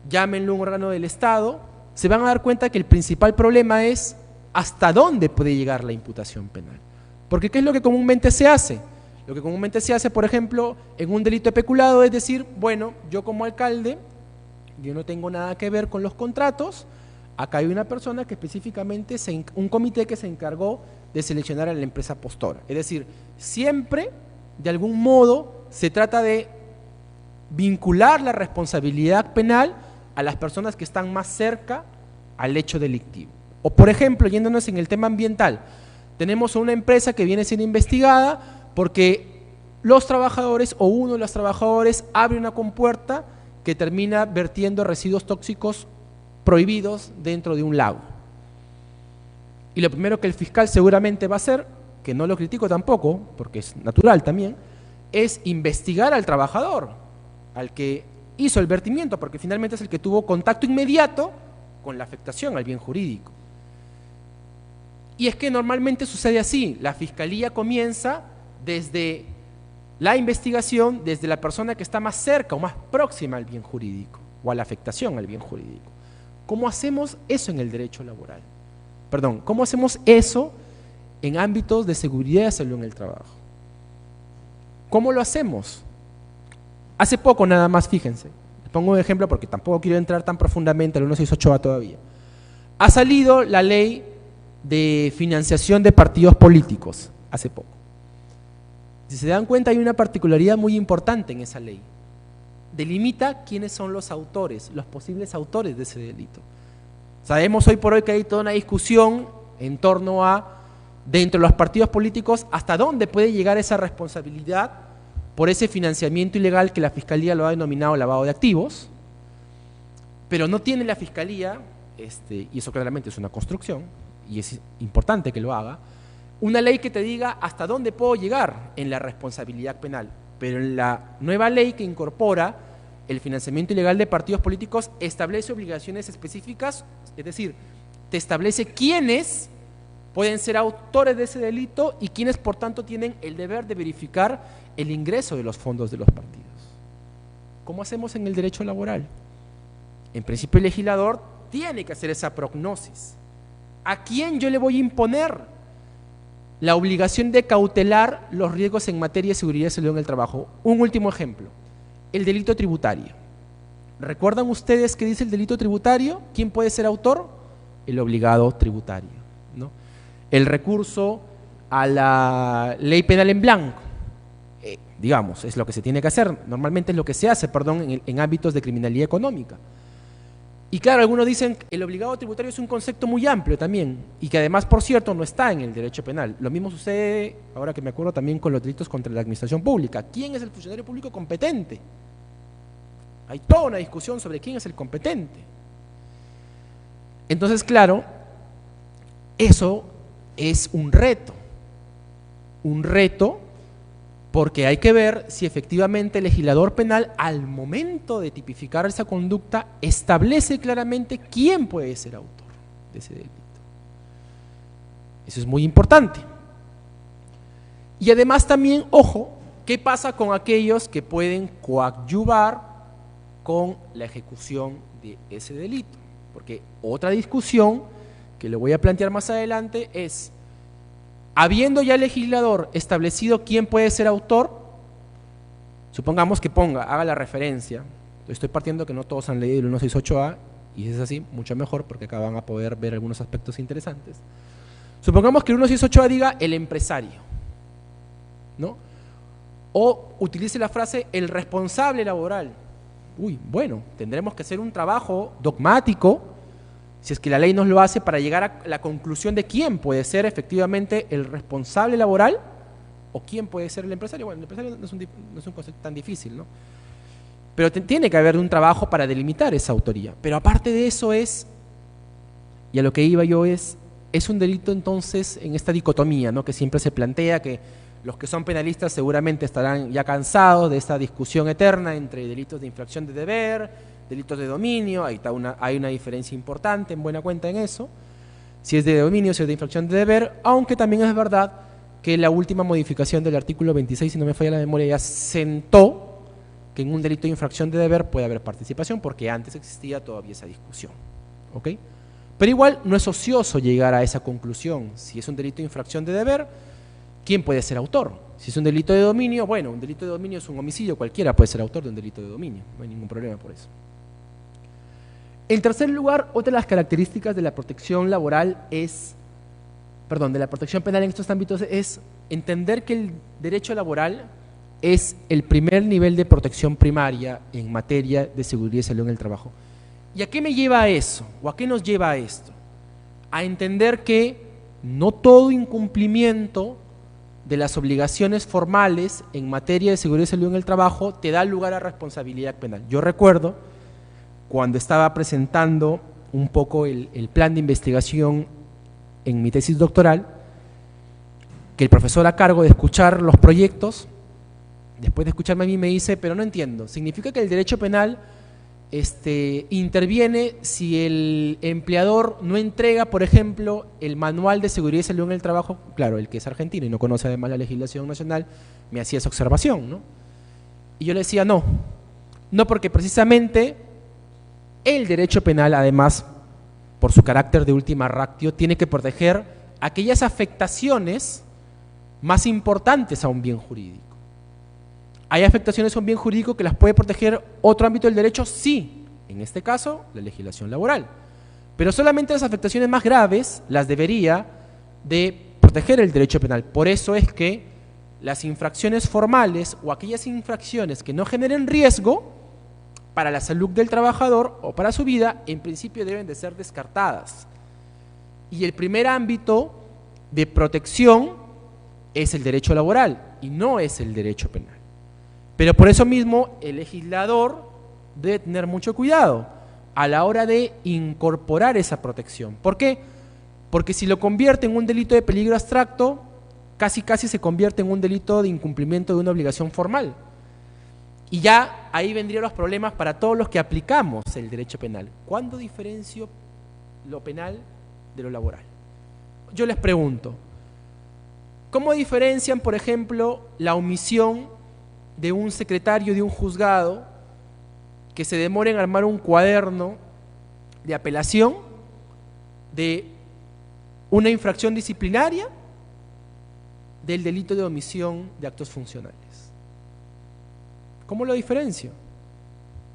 llámenlo un órgano del Estado, se van a dar cuenta que el principal problema es hasta dónde puede llegar la imputación penal. Porque ¿qué es lo que comúnmente se hace? Lo que comúnmente se hace, por ejemplo, en un delito de peculado es decir, bueno, yo como alcalde, yo no tengo nada que ver con los contratos, acá hay una persona que específicamente, un comité que se encargó de seleccionar a la empresa postora. Es decir, siempre, de algún modo, se trata de vincular la responsabilidad penal a las personas que están más cerca al hecho delictivo. O por ejemplo, yéndonos en el tema ambiental, tenemos una empresa que viene siendo investigada porque los trabajadores o uno de los trabajadores abre una compuerta que termina vertiendo residuos tóxicos prohibidos dentro de un lago. Y lo primero que el fiscal seguramente va a hacer, que no lo critico tampoco, porque es natural también, es investigar al trabajador, al que hizo el vertimiento, porque finalmente es el que tuvo contacto inmediato con la afectación al bien jurídico. Y es que normalmente sucede así, la fiscalía comienza desde la investigación, desde la persona que está más cerca o más próxima al bien jurídico, o a la afectación al bien jurídico. ¿Cómo hacemos eso en el derecho laboral? Perdón, ¿cómo hacemos eso en ámbitos de seguridad y salud en el trabajo? ¿Cómo lo hacemos? Hace poco nada más, fíjense, les pongo un ejemplo porque tampoco quiero entrar tan profundamente al 168A todavía. Ha salido la ley de financiación de partidos políticos, hace poco. Si se dan cuenta, hay una particularidad muy importante en esa ley. Delimita quiénes son los autores, los posibles autores de ese delito. Sabemos hoy por hoy que hay toda una discusión en torno a, dentro de los partidos políticos, hasta dónde puede llegar esa responsabilidad por ese financiamiento ilegal que la Fiscalía lo ha denominado lavado de activos, pero no tiene la Fiscalía, y eso claramente es una construcción, y es importante que lo haga, una ley que te diga hasta dónde puedo llegar en la responsabilidad penal, pero en la nueva ley que incorpora el financiamiento ilegal de partidos políticos establece obligaciones específicas, es decir, te establece quiénes pueden ser autores de ese delito y quienes por tanto tienen el deber de verificar el ingreso de los fondos de los partidos. ¿Cómo hacemos en el derecho laboral? En principio el legislador tiene que hacer esa prognosis. ¿A quién yo le voy a imponer la obligación de cautelar los riesgos en materia de seguridad y salud en el trabajo? Un último ejemplo, el delito tributario. ¿Recuerdan ustedes qué dice el delito tributario? ¿Quién puede ser autor? El obligado tributario, ¿no? El recurso a la ley penal en blanco, digamos, es lo que se tiene que hacer, normalmente es lo que se hace, perdón, en ámbitos de criminalidad económica. Y claro, algunos dicen que el obligado tributario es un concepto muy amplio también, y que además, por cierto, no está en el derecho penal. Lo mismo sucede, ahora que me acuerdo, también con los delitos contra la administración pública. ¿Quién es el funcionario público competente? Hay toda una discusión sobre quién es el competente. Entonces, claro, eso es un reto porque hay que ver si efectivamente el legislador penal al momento de tipificar esa conducta establece claramente quién puede ser autor de ese delito. Eso es muy importante. Y además también, ojo, ¿qué pasa con aquellos que pueden coadyuvar con la ejecución de ese delito? Porque otra discusión que le voy a plantear más adelante es, habiendo ya el legislador establecido quién puede ser autor, supongamos que haga la referencia, estoy partiendo que no todos han leído el 168A, y si es así, mucho mejor, porque acá van a poder ver algunos aspectos interesantes. Supongamos que el 168A diga el empresario, ¿no? O utilice la frase el responsable laboral. Bueno, tendremos que hacer un trabajo dogmático, si es que la ley nos lo hace, para llegar a la conclusión de quién puede ser efectivamente el responsable laboral o quién puede ser el empresario. Bueno, el empresario no es un concepto tan difícil, ¿no? Pero tiene que haber un trabajo para delimitar esa autoría. Pero aparte de eso y a lo que iba yo es un delito entonces en esta dicotomía, ¿no?, que siempre se plantea, que los que son penalistas seguramente estarán ya cansados de esta discusión eterna entre delitos de infracción de deber, delitos de dominio. Hay una diferencia importante, en buena cuenta, en eso, si es de dominio, si es de infracción de deber, aunque también es verdad que la última modificación del artículo 26, si no me falla la memoria, ya sentó que en un delito de infracción de deber puede haber participación, porque antes existía todavía esa discusión, ¿ok? Pero igual no es ocioso llegar a esa conclusión. Si es un delito de infracción de deber, ¿quién puede ser autor? Si es un delito de dominio, bueno, un delito de dominio es un homicidio, cualquiera puede ser autor de un delito de dominio, no hay ningún problema por eso. En tercer lugar, otra de las características de la protección laboral de la protección penal en estos ámbitos es entender que el derecho laboral es el primer nivel de protección primaria en materia de seguridad y salud en el trabajo. ¿Y a qué me lleva a eso? ¿O a qué nos lleva a esto? a entender que no todo incumplimiento de las obligaciones formales en materia de seguridad y salud en el trabajo te da lugar a responsabilidad penal. Yo recuerdo cuando estaba presentando un poco el plan de investigación en mi tesis doctoral, que el profesor a cargo de escuchar los proyectos, después de escucharme a mí me dice, pero no entiendo, ¿significa que el derecho penal interviene si el empleador no entrega, por ejemplo, el manual de seguridad y salud en el trabajo? Claro, el que es argentino y no conoce además la legislación nacional, me hacía esa observación, ¿no? Y yo le decía, no, porque precisamente el derecho penal, además, por su carácter de última ratio, tiene que proteger aquellas afectaciones más importantes a un bien jurídico. ¿Hay afectaciones a un bien jurídico que las puede proteger otro ámbito del derecho? Sí, en este caso, la legislación laboral. Pero solamente las afectaciones más graves las debería de proteger el derecho penal. Por eso es que las infracciones formales o aquellas infracciones que no generen riesgo para la salud del trabajador o para su vida, en principio deben de ser descartadas. Y el primer ámbito de protección es el derecho laboral y no es el derecho penal. Pero por eso mismo el legislador debe tener mucho cuidado a la hora de incorporar esa protección. ¿Por qué? Porque si lo convierte en un delito de peligro abstracto, casi se convierte en un delito de incumplimiento de una obligación formal. Y ya ahí vendrían los problemas para todos los que aplicamos el derecho penal. ¿Cuándo diferencio lo penal de lo laboral? Yo les pregunto, ¿cómo diferencian, por ejemplo, la omisión de un secretario de un juzgado que se demore en armar un cuaderno de apelación de una infracción disciplinaria del delito de omisión de actos funcionales? ¿Cómo lo diferencio?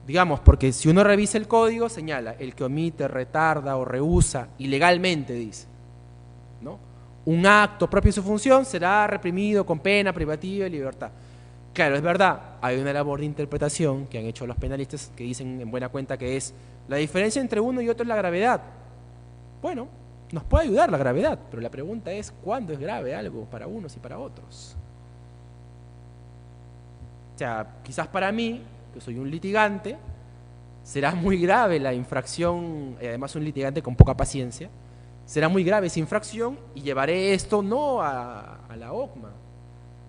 Digamos, porque si uno revisa el código, señala el que omite, retarda o rehúsa ilegalmente, dice, ¿no?, un acto propio de su función será reprimido con pena privativa de libertad. Claro, es verdad, hay una labor de interpretación que han hecho los penalistas que dicen en buena cuenta que es la diferencia entre uno y otro es la gravedad. Bueno, nos puede ayudar la gravedad, pero la pregunta es ¿cuándo es grave algo para unos y para otros? O sea, quizás para mí, que soy un litigante, será muy grave la infracción, además un litigante con poca paciencia, será muy grave esa infracción y llevaré esto no a la OCMA,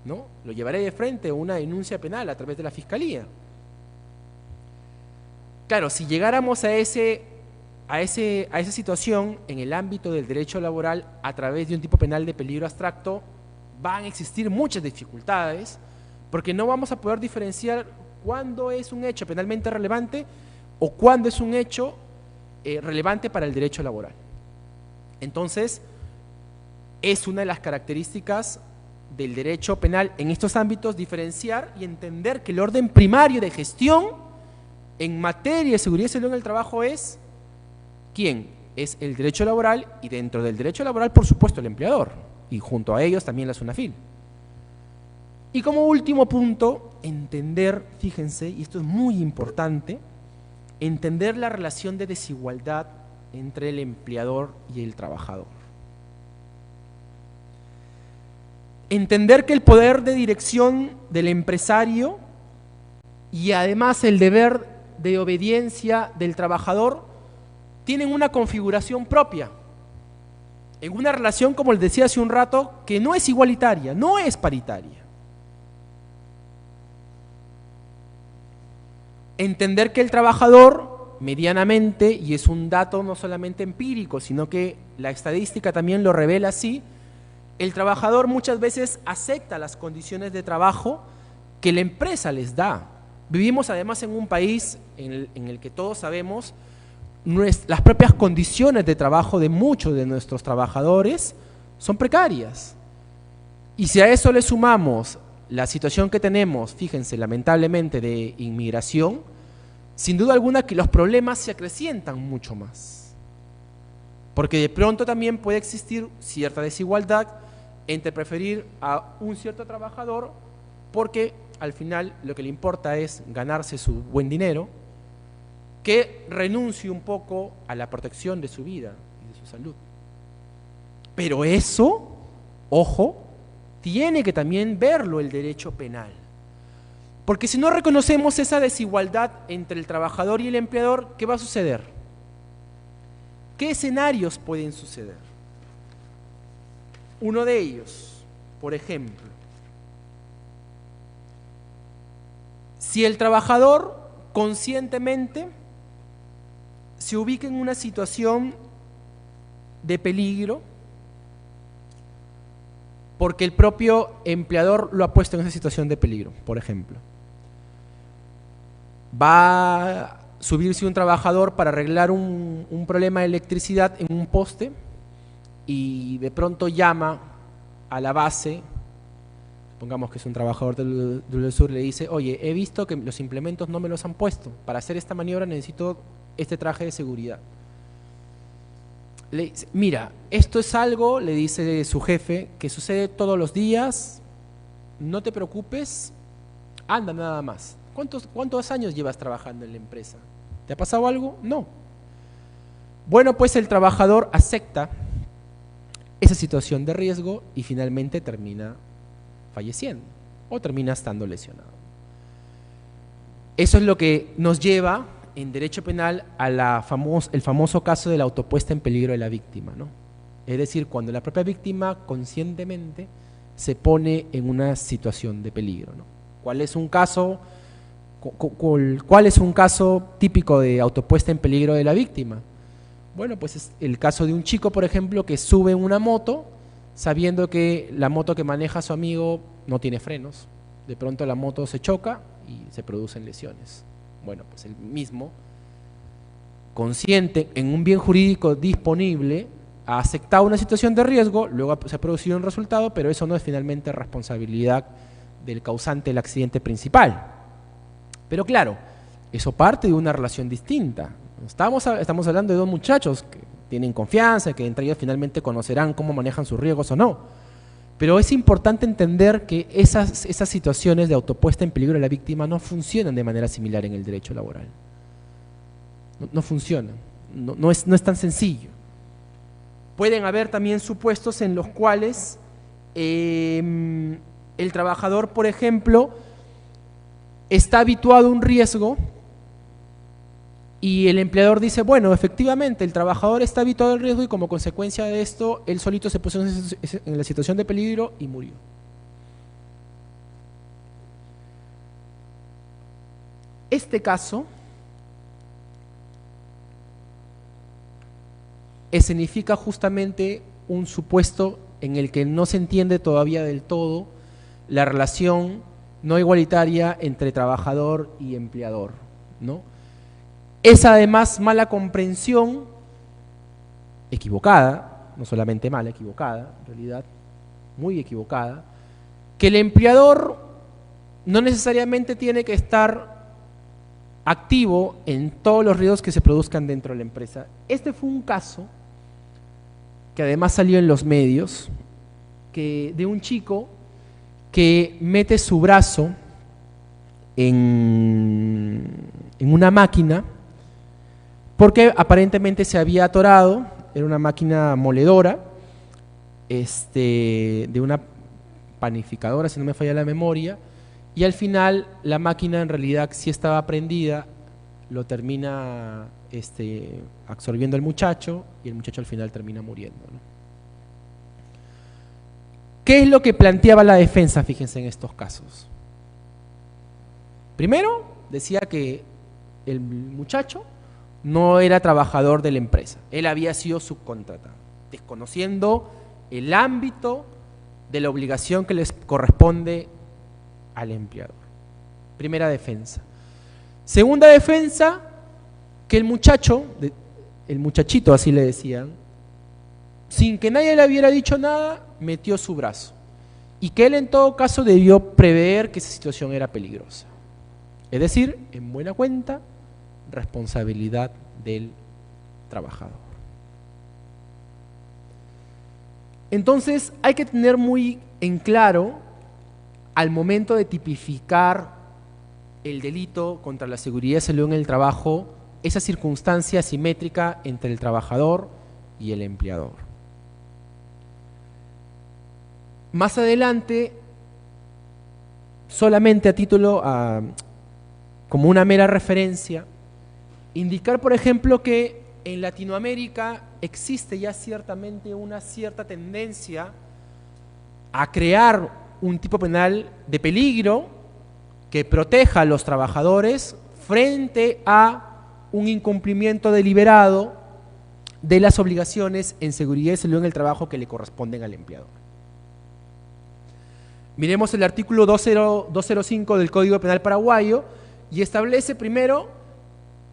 ¿no? Lo llevaré de frente a una denuncia penal a través de la Fiscalía. Claro, si llegáramos a esa situación en el ámbito del derecho laboral a través de un tipo penal de peligro abstracto, van a existir muchas dificultades, porque no vamos a poder diferenciar cuándo es un hecho penalmente relevante o cuándo es un hecho relevante para el derecho laboral. Entonces, es una de las características del derecho penal en estos ámbitos diferenciar y entender que el orden primario de gestión en materia de seguridad y salud en el trabajo es ¿quién? Es el derecho laboral y dentro del derecho laboral, por supuesto, el empleador y junto a ellos también la SUNAFIL. Y como último punto, entender, fíjense, y esto es muy importante, entender la relación de desigualdad entre el empleador y el trabajador. Entender que el poder de dirección del empresario y además el deber de obediencia del trabajador tienen una configuración propia, en una relación, como les decía hace un rato, que no es igualitaria, no es paritaria. Entender que el trabajador, medianamente, y es un dato no solamente empírico, sino que la estadística también lo revela así, el trabajador muchas veces acepta las condiciones de trabajo que la empresa les da. Vivimos además en un país en el que todos sabemos las propias condiciones de trabajo de muchos de nuestros trabajadores son precarias. Y si a eso le sumamos la situación que tenemos, fíjense, lamentablemente de inmigración, sin duda alguna que los problemas se acrecientan mucho más. Porque de pronto también puede existir cierta desigualdad entre preferir a un cierto trabajador porque al final lo que le importa es ganarse su buen dinero, que renuncie un poco a la protección de su vida y de su salud. Pero eso, ojo, tiene que también verlo el derecho penal. Porque si no reconocemos esa desigualdad entre el trabajador y el empleador, ¿qué va a suceder? ¿Qué escenarios pueden suceder? Uno de ellos, por ejemplo, si el trabajador conscientemente se ubica en una situación de peligro porque el propio empleador lo ha puesto en esa situación de peligro, por ejemplo. Va a subirse un trabajador para arreglar un problema de electricidad en un poste y de pronto llama a la base, pongamos que es un trabajador del sur, le dice, oye, he visto que los implementos no me los han puesto, para hacer esta maniobra necesito este traje de seguridad. Le dice, mira, esto es algo, le dice su jefe, que sucede todos los días, no te preocupes, anda nada más. ¿Cuántos años llevas trabajando en la empresa? ¿Te ha pasado algo? No. Bueno, pues el trabajador acepta esa situación de riesgo y finalmente termina falleciendo o termina estando lesionado. Eso es lo que nos lleva en derecho penal a el famoso caso de la autopuesta en peligro de la víctima, ¿no? Es decir, cuando la propia víctima conscientemente se pone en una situación de peligro, ¿no? ¿Cuál es un caso típico de autopuesta en peligro de la víctima? Bueno, pues es el caso de un chico, por ejemplo, que sube en una moto sabiendo que la moto que maneja su amigo no tiene frenos. De pronto la moto se choca y se producen lesiones. Bueno, pues él mismo, consciente en un bien jurídico disponible, ha aceptado una situación de riesgo, luego se ha producido un resultado, pero eso no es finalmente responsabilidad del causante del accidente principal. Pero claro, eso parte de una relación distinta. Estamos hablando de dos muchachos que tienen confianza, que entre ellos finalmente conocerán cómo manejan sus riesgos o no. Pero es importante entender que esas situaciones de autopuesta en peligro de la víctima no funcionan de manera similar en el derecho laboral. No funcionan, no es tan sencillo. Pueden haber también supuestos en los cuales el trabajador, por ejemplo, está habituado a un riesgo y el empleador dice, bueno, efectivamente, el trabajador está habituado al riesgo y como consecuencia de esto, él solito se puso en la situación de peligro y murió. Este caso escenifica justamente un supuesto en el que no se entiende todavía del todo la relación no igualitaria entre trabajador y empleador, ¿no? Es además mala comprensión, equivocada, no solamente mala, equivocada, en realidad, muy equivocada, que el empleador no necesariamente tiene que estar activo en todos los riesgos que se produzcan dentro de la empresa. Este fue un caso que además salió en los medios, de un chico que mete su brazo en una máquina porque aparentemente se había atorado, era una máquina moledora, de una panificadora, si no me falla la memoria, y al final la máquina en realidad sí estaba prendida, lo termina absorbiendo el muchacho y el muchacho al final termina muriendo, ¿no? ¿Qué es lo que planteaba la defensa, fíjense, en estos casos? Primero, decía que el muchacho no era trabajador de la empresa, él había sido subcontratado, desconociendo el ámbito de la obligación que les corresponde al empleador. Primera defensa. Segunda defensa, que el muchachito, así le decían, sin que nadie le hubiera dicho nada, metió su brazo y que él en todo caso debió prever que esa situación era peligrosa. Es decir, en buena cuenta, responsabilidad del trabajador. Entonces hay que tener muy en claro al momento de tipificar el delito contra la seguridad y salud en el trabajo, esa circunstancia asimétrica entre el trabajador y el empleador. Más adelante, solamente a título, como una mera referencia, indicar, por ejemplo, que en Latinoamérica existe ya ciertamente una cierta tendencia a crear un tipo penal de peligro que proteja a los trabajadores frente a un incumplimiento deliberado de las obligaciones en seguridad y salud en el trabajo que le corresponden al empleador. Miremos el artículo 205 del Código Penal paraguayo y establece primero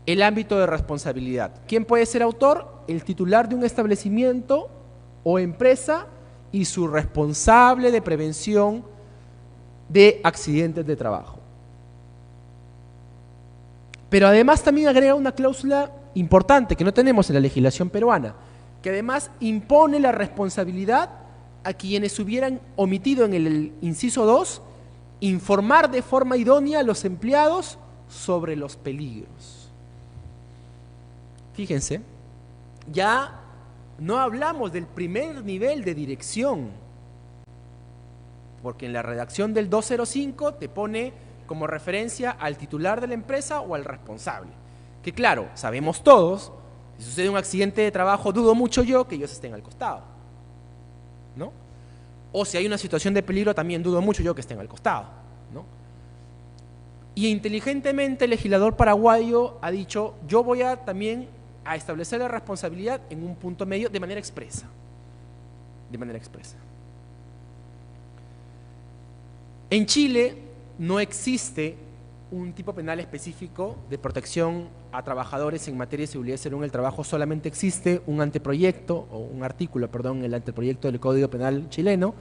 el ámbito de responsabilidad. ¿Quién puede ser autor? El titular de un establecimiento o empresa y su responsable de prevención de accidentes de trabajo. Pero además también agrega una cláusula importante que no tenemos en la legislación peruana, que además impone la responsabilidad a quienes hubieran omitido en el inciso 2 informar de forma idónea a los empleados sobre los peligros. Fíjense, ya no hablamos del primer nivel de dirección, porque en la redacción del 205 te pone como referencia al titular de la empresa o al responsable. Que claro, sabemos todos, si sucede un accidente de trabajo, dudo mucho yo que ellos estén al costado, ¿no? O si hay una situación de peligro, también dudo mucho yo que estén al costado, ¿no? Y inteligentemente el legislador paraguayo ha dicho, yo voy a también a establecer la responsabilidad en un punto medio de manera expresa. De manera expresa. En Chile no existe un tipo penal específico de protección a trabajadores en materia de seguridad y salud en el trabajo, solamente existe un anteproyecto, o un artículo, perdón, el anteproyecto del Código Penal chileno,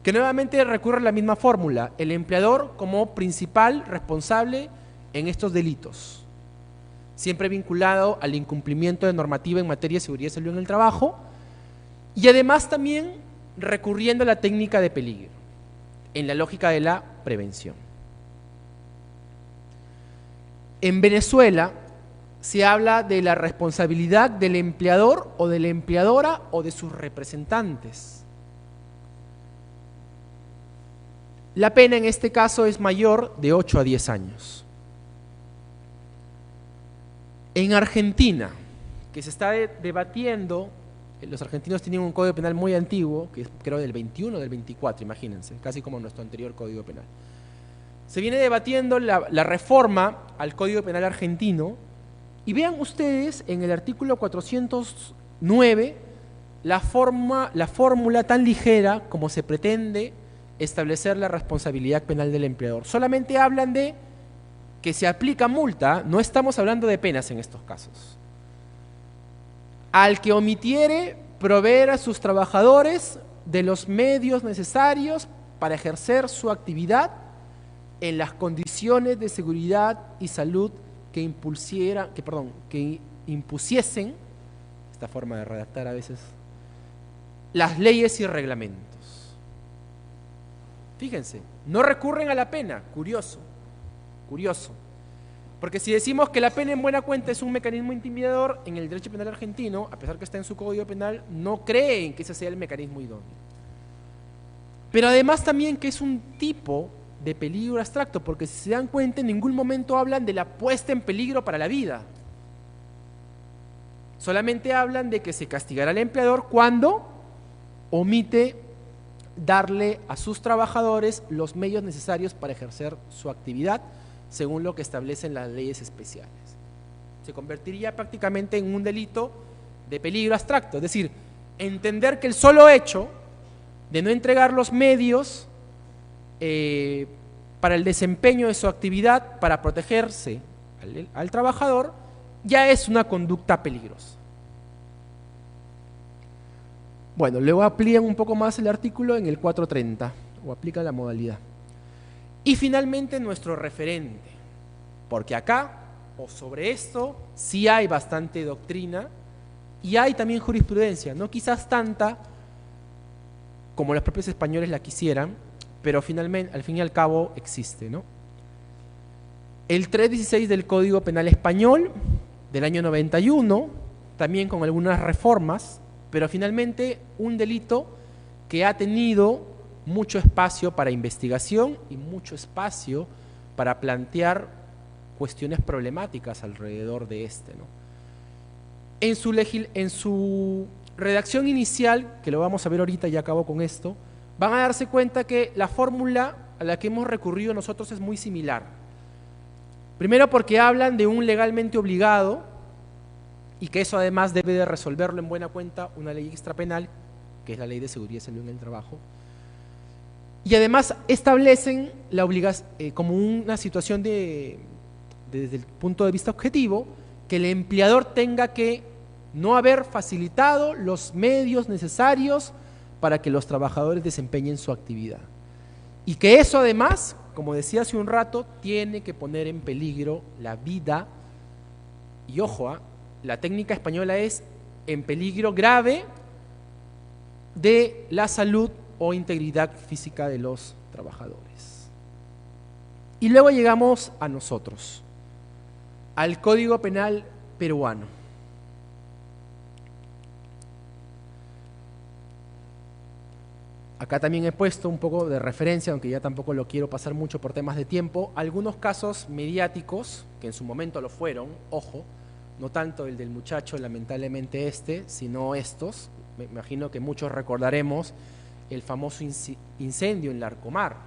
que nuevamente recurre a la misma fórmula, el empleador como principal responsable en estos delitos, siempre vinculado al incumplimiento de normativa en materia de seguridad y salud en el trabajo, y además también recurriendo a la técnica de peligro, en la lógica de la prevención. En Venezuela se habla de la responsabilidad del empleador o de la empleadora o de sus representantes. La pena en este caso es mayor de 8 a 10 años. En Argentina, que se está debatiendo, los argentinos tienen un código penal muy antiguo, que es creo del 21 o del 24, imagínense, casi como nuestro anterior código penal. Se viene debatiendo la reforma al Código Penal argentino y vean ustedes en el artículo 409 la fórmula tan ligera como se pretende establecer la responsabilidad penal del empleador. Solamente hablan de que se aplica multa, no estamos hablando de penas en estos casos. Al que omitiere proveer a sus trabajadores de los medios necesarios para ejercer su actividad en las condiciones de seguridad y salud que impusiesen, esta forma de redactar a veces, las leyes y reglamentos. Fíjense, no recurren a la pena, curioso, porque si decimos que la pena en buena cuenta es un mecanismo intimidador, en el derecho penal argentino, a pesar que está en su código penal, no creen que ese sea el mecanismo idóneo. Pero además también que es un tipo de peligro abstracto, porque si se dan cuenta, en ningún momento hablan de la puesta en peligro para la vida. Solamente hablan de que se castigará al empleador cuando omite darle a sus trabajadores los medios necesarios para ejercer su actividad, según lo que establecen las leyes especiales. Se convertiría prácticamente en un delito de peligro abstracto, es decir, entender que el solo hecho de no entregar los medios para el desempeño de su actividad, para protegerse al trabajador, ya es una conducta peligrosa. Bueno, luego amplían un poco más el artículo en el 430, o aplican la modalidad. Y finalmente nuestro referente, porque acá, o sobre esto, sí hay bastante doctrina, y hay también jurisprudencia, no quizás tanta como los propios españoles la quisieran, pero finalmente, al fin y al cabo existe, ¿no? El 316 del Código Penal Español, del año 91, también con algunas reformas, pero finalmente un delito que ha tenido mucho espacio para investigación y mucho espacio para plantear cuestiones problemáticas alrededor de este, ¿no? En su redacción inicial, que lo vamos a ver ahorita y acabo con esto, van a darse cuenta que la fórmula a la que hemos recurrido nosotros es muy similar. Primero porque hablan de un legalmente obligado y que eso además debe de resolverlo en buena cuenta una ley extrapenal, que es la Ley de Seguridad y Salud en el Trabajo. Y además establecen la obligación como una situación desde el punto de vista objetivo, que el empleador tenga que no haber facilitado los medios necesarios para que los trabajadores desempeñen su actividad. Y que eso además, como decía hace un rato, tiene que poner en peligro la vida, y ojo, la técnica española es en peligro grave de la salud o integridad física de los trabajadores. Y luego llegamos a nosotros, al Código Penal peruano. Acá también he puesto un poco de referencia, aunque ya tampoco lo quiero pasar mucho por temas de tiempo, algunos casos mediáticos, que en su momento lo fueron, ojo, no tanto el del muchacho, lamentablemente sino estos. Me imagino que muchos recordaremos el famoso incendio en Larcomar,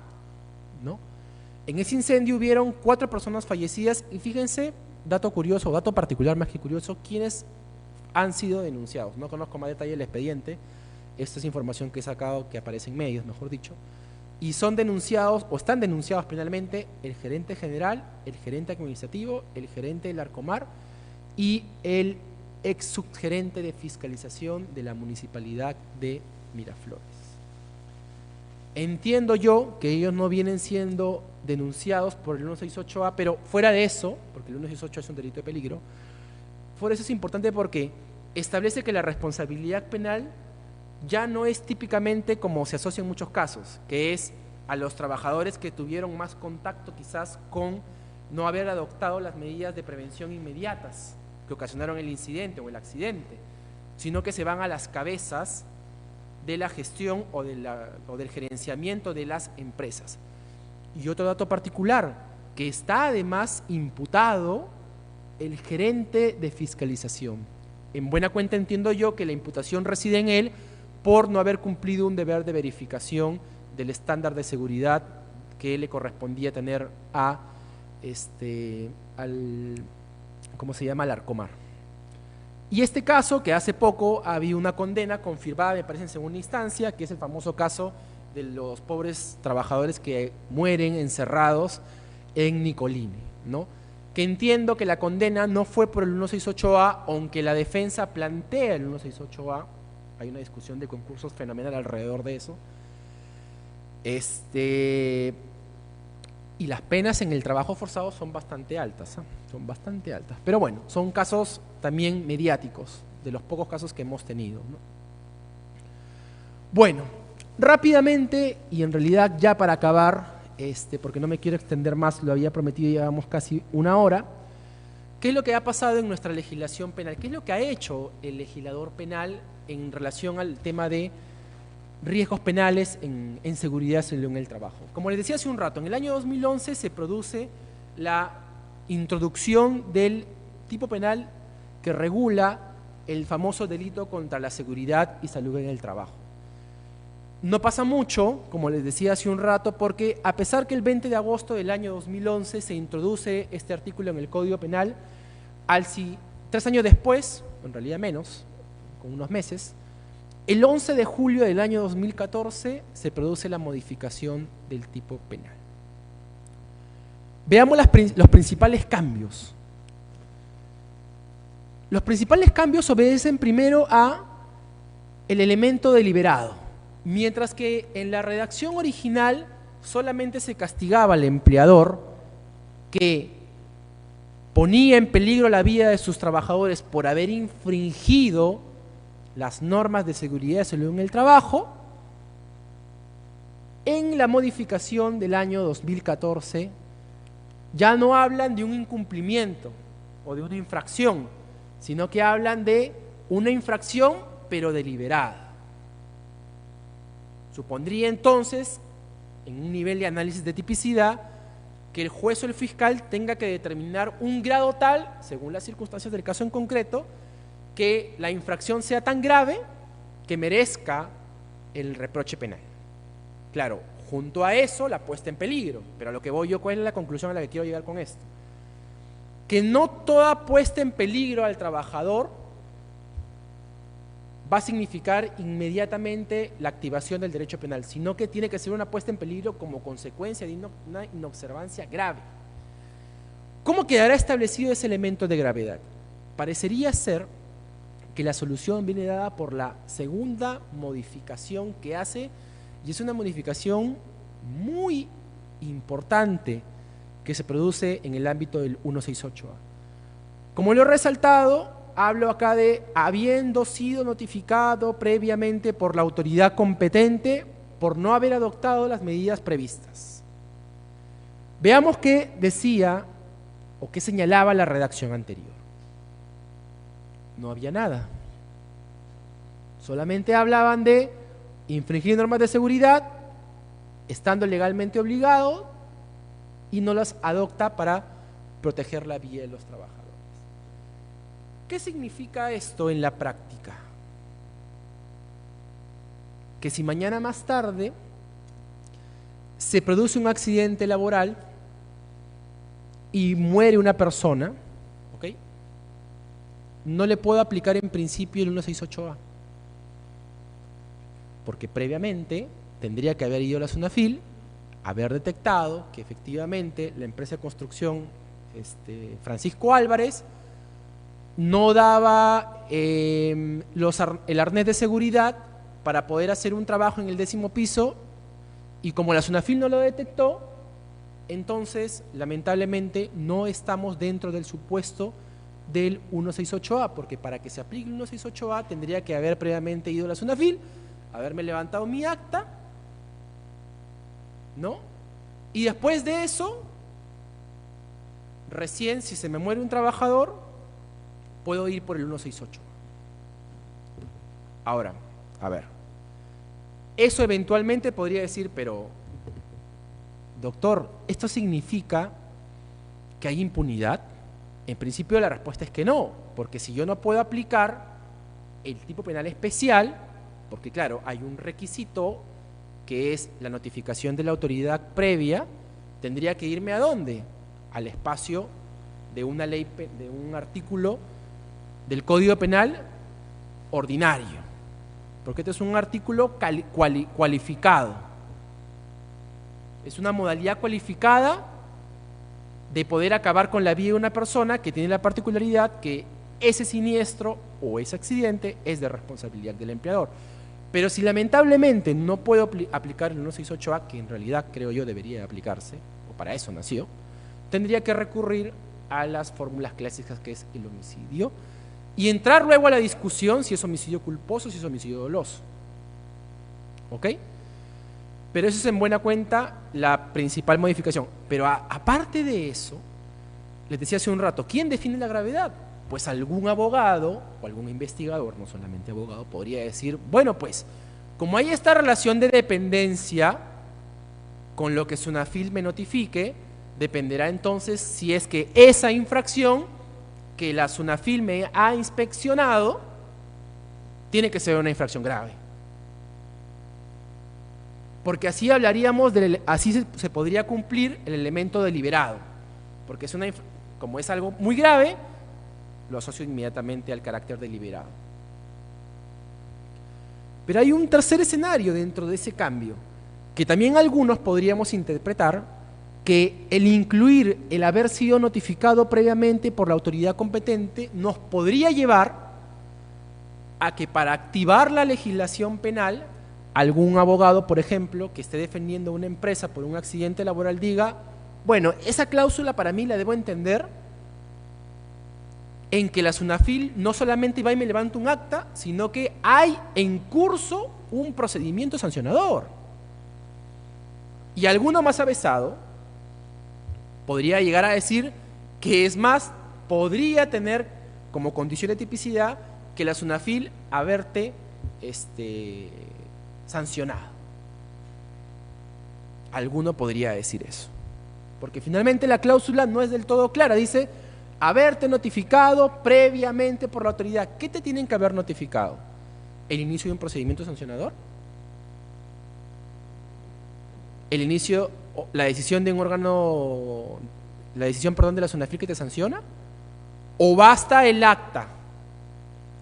¿no? En ese incendio hubieron 4 personas fallecidas y fíjense, dato curioso, dato particular más que curioso, quienes han sido denunciados. No conozco más detalle el expediente, esta es información que he sacado, que aparece en medios, mejor dicho, y son denunciados o están denunciados penalmente el gerente general, el gerente administrativo, el gerente del Larcomar y el ex subgerente de fiscalización de la municipalidad de Miraflores. Entiendo yo que ellos no vienen siendo denunciados por el 168A, pero fuera de eso, porque el 168A es un delito de peligro, fuera de eso es importante porque establece que la responsabilidad penal ya no es típicamente como se asocia en muchos casos, que es a los trabajadores que tuvieron más contacto quizás con no haber adoptado las medidas de prevención inmediatas que ocasionaron el incidente o el accidente, sino que se van a las cabezas de la gestión o del gerenciamiento de las empresas. Y otro dato particular, que está además imputado el gerente de fiscalización. En buena cuenta entiendo yo que la imputación reside en él por no haber cumplido un deber de verificación del estándar de seguridad que le correspondía tener al Larcomar. Y este caso, que hace poco había una condena confirmada, me parece en segunda instancia, que es el famoso caso de los pobres trabajadores que mueren encerrados en Nicolini, ¿no? Que entiendo que la condena no fue por el 168A, aunque la defensa plantea el 168A, hay una discusión de concursos fenomenal alrededor de eso, y las penas en el trabajo forzado son bastante altas, son bastante altas. Pero bueno, son casos también mediáticos, de los pocos casos que hemos tenido, ¿no? Bueno, rápidamente, y en realidad ya para acabar, porque no me quiero extender más, lo había prometido, llevamos casi 1 hora, ¿qué es lo que ha pasado en nuestra legislación penal? ¿Qué es lo que ha hecho el legislador penal en relación al tema de riesgos penales en seguridad y en el trabajo? Como les decía hace un rato, en el año 2011 se produce la introducción del tipo penal que regula el famoso delito contra la seguridad y salud en el trabajo. No pasa mucho, como les decía hace un rato, porque a pesar que el 20 de agosto del año 2011 se introduce este artículo en el Código Penal, 3 años después, en realidad menos, con unos meses, el 11 de julio del año 2014 se produce la modificación del tipo penal. Veamos los principales cambios. Los principales cambios obedecen primero a el elemento deliberado. Mientras que en la redacción original solamente se castigaba al empleador que ponía en peligro la vida de sus trabajadores por haber infringido las normas de seguridad y salud en el trabajo, en la modificación del año 2014 ya no hablan de un incumplimiento o de una infracción, sino que hablan de una infracción pero deliberada. Supondría entonces, en un nivel de análisis de tipicidad, que el juez o el fiscal tenga que determinar un grado tal, según las circunstancias del caso en concreto, que la infracción sea tan grave que merezca el reproche penal. Claro, junto a eso, la puesta en peligro. Pero a lo que voy yo, ¿cuál es la conclusión a la que quiero llegar con esto? Que no toda puesta en peligro al trabajador va a significar inmediatamente la activación del derecho penal, sino que tiene que ser una puesta en peligro como consecuencia de una inobservancia grave. ¿Cómo quedará establecido ese elemento de gravedad? Parecería ser que la solución viene dada por la segunda modificación que hace, y es una modificación muy importante que se produce en el ámbito del 168A. Como lo he resaltado, hablo acá de habiendo sido notificado previamente por la autoridad competente por no haber adoptado las medidas previstas. Veamos qué decía o qué señalaba la redacción anterior. No había nada. Solamente hablaban de infringir normas de seguridad, estando legalmente obligado, y no las adopta para proteger la vida de los trabajadores. ¿Qué significa esto en la práctica? Que si mañana más tarde se produce un accidente laboral y muere una persona, ¿ok?, no le puedo aplicar en principio el 168A, porque previamente tendría que haber ido a la SUNAFIL, haber detectado que efectivamente la empresa de construcción Francisco Álvarez no daba el arnés de seguridad para poder hacer un trabajo en el 10º piso, y como la SUNAFIL no lo detectó, entonces lamentablemente no estamos dentro del supuesto del 168A, porque para que se aplique el 168A tendría que haber previamente ido a la SUNAFIL, haberme levantado mi acta, ¿no? Y después de eso, recién si se me muere un trabajador, puedo ir por el 168. Ahora, a ver, eso eventualmente podría decir, pero doctor, ¿esto significa que hay impunidad? En principio la respuesta es que no, porque si yo no puedo aplicar el tipo penal especial, porque claro, hay un requisito que es la notificación de la autoridad previa, tendría que irme ¿a dónde? Al espacio de una ley, de un artículo del Código Penal ordinario, porque este es un artículo cualificado, es una modalidad cualificada de poder acabar con la vida de una persona que tiene la particularidad que ese siniestro o ese accidente es de responsabilidad del empleador. Pero si lamentablemente no puedo aplicar el 168A, que en realidad creo yo debería aplicarse, o para eso nació, tendría que recurrir a las fórmulas clásicas que es el homicidio y entrar luego a la discusión si es homicidio culposo o si es homicidio doloso. ¿Ok? Pero eso es en buena cuenta la principal modificación. Pero aparte de eso, les decía hace un rato, ¿quién define la gravedad? Pues algún abogado o algún investigador, no solamente abogado, podría decir, bueno, pues, como hay esta relación de dependencia con lo que SUNAFIL me notifique, dependerá entonces si es que esa infracción que la SUNAFIL me ha inspeccionado tiene que ser una infracción grave. Porque así hablaríamos, así se podría cumplir el elemento deliberado, porque es como es algo muy grave, lo asocio inmediatamente al carácter deliberado. Pero hay un tercer escenario dentro de ese cambio, que también algunos podríamos interpretar que el incluir el haber sido notificado previamente por la autoridad competente nos podría llevar a que para activar la legislación penal, algún abogado, por ejemplo, que esté defendiendo a una empresa por un accidente laboral diga, bueno, esa cláusula para mí la debo entender en que la SUNAFIL no solamente va y me levanta un acta, sino que hay en curso un procedimiento sancionador. Y alguno más avesado podría llegar a decir que es más, podría tener como condición de tipicidad que la SUNAFIL haberte sancionado. Alguno podría decir eso. Porque finalmente la cláusula no es del todo clara. Dice, haberte notificado previamente por la autoridad. ¿Qué te tienen que haber notificado? ¿El inicio de un procedimiento sancionador? ¿El inicio, la decisión de un órgano, la decisión, perdón, de la SUNAFIL que te sanciona? ¿O basta el acta?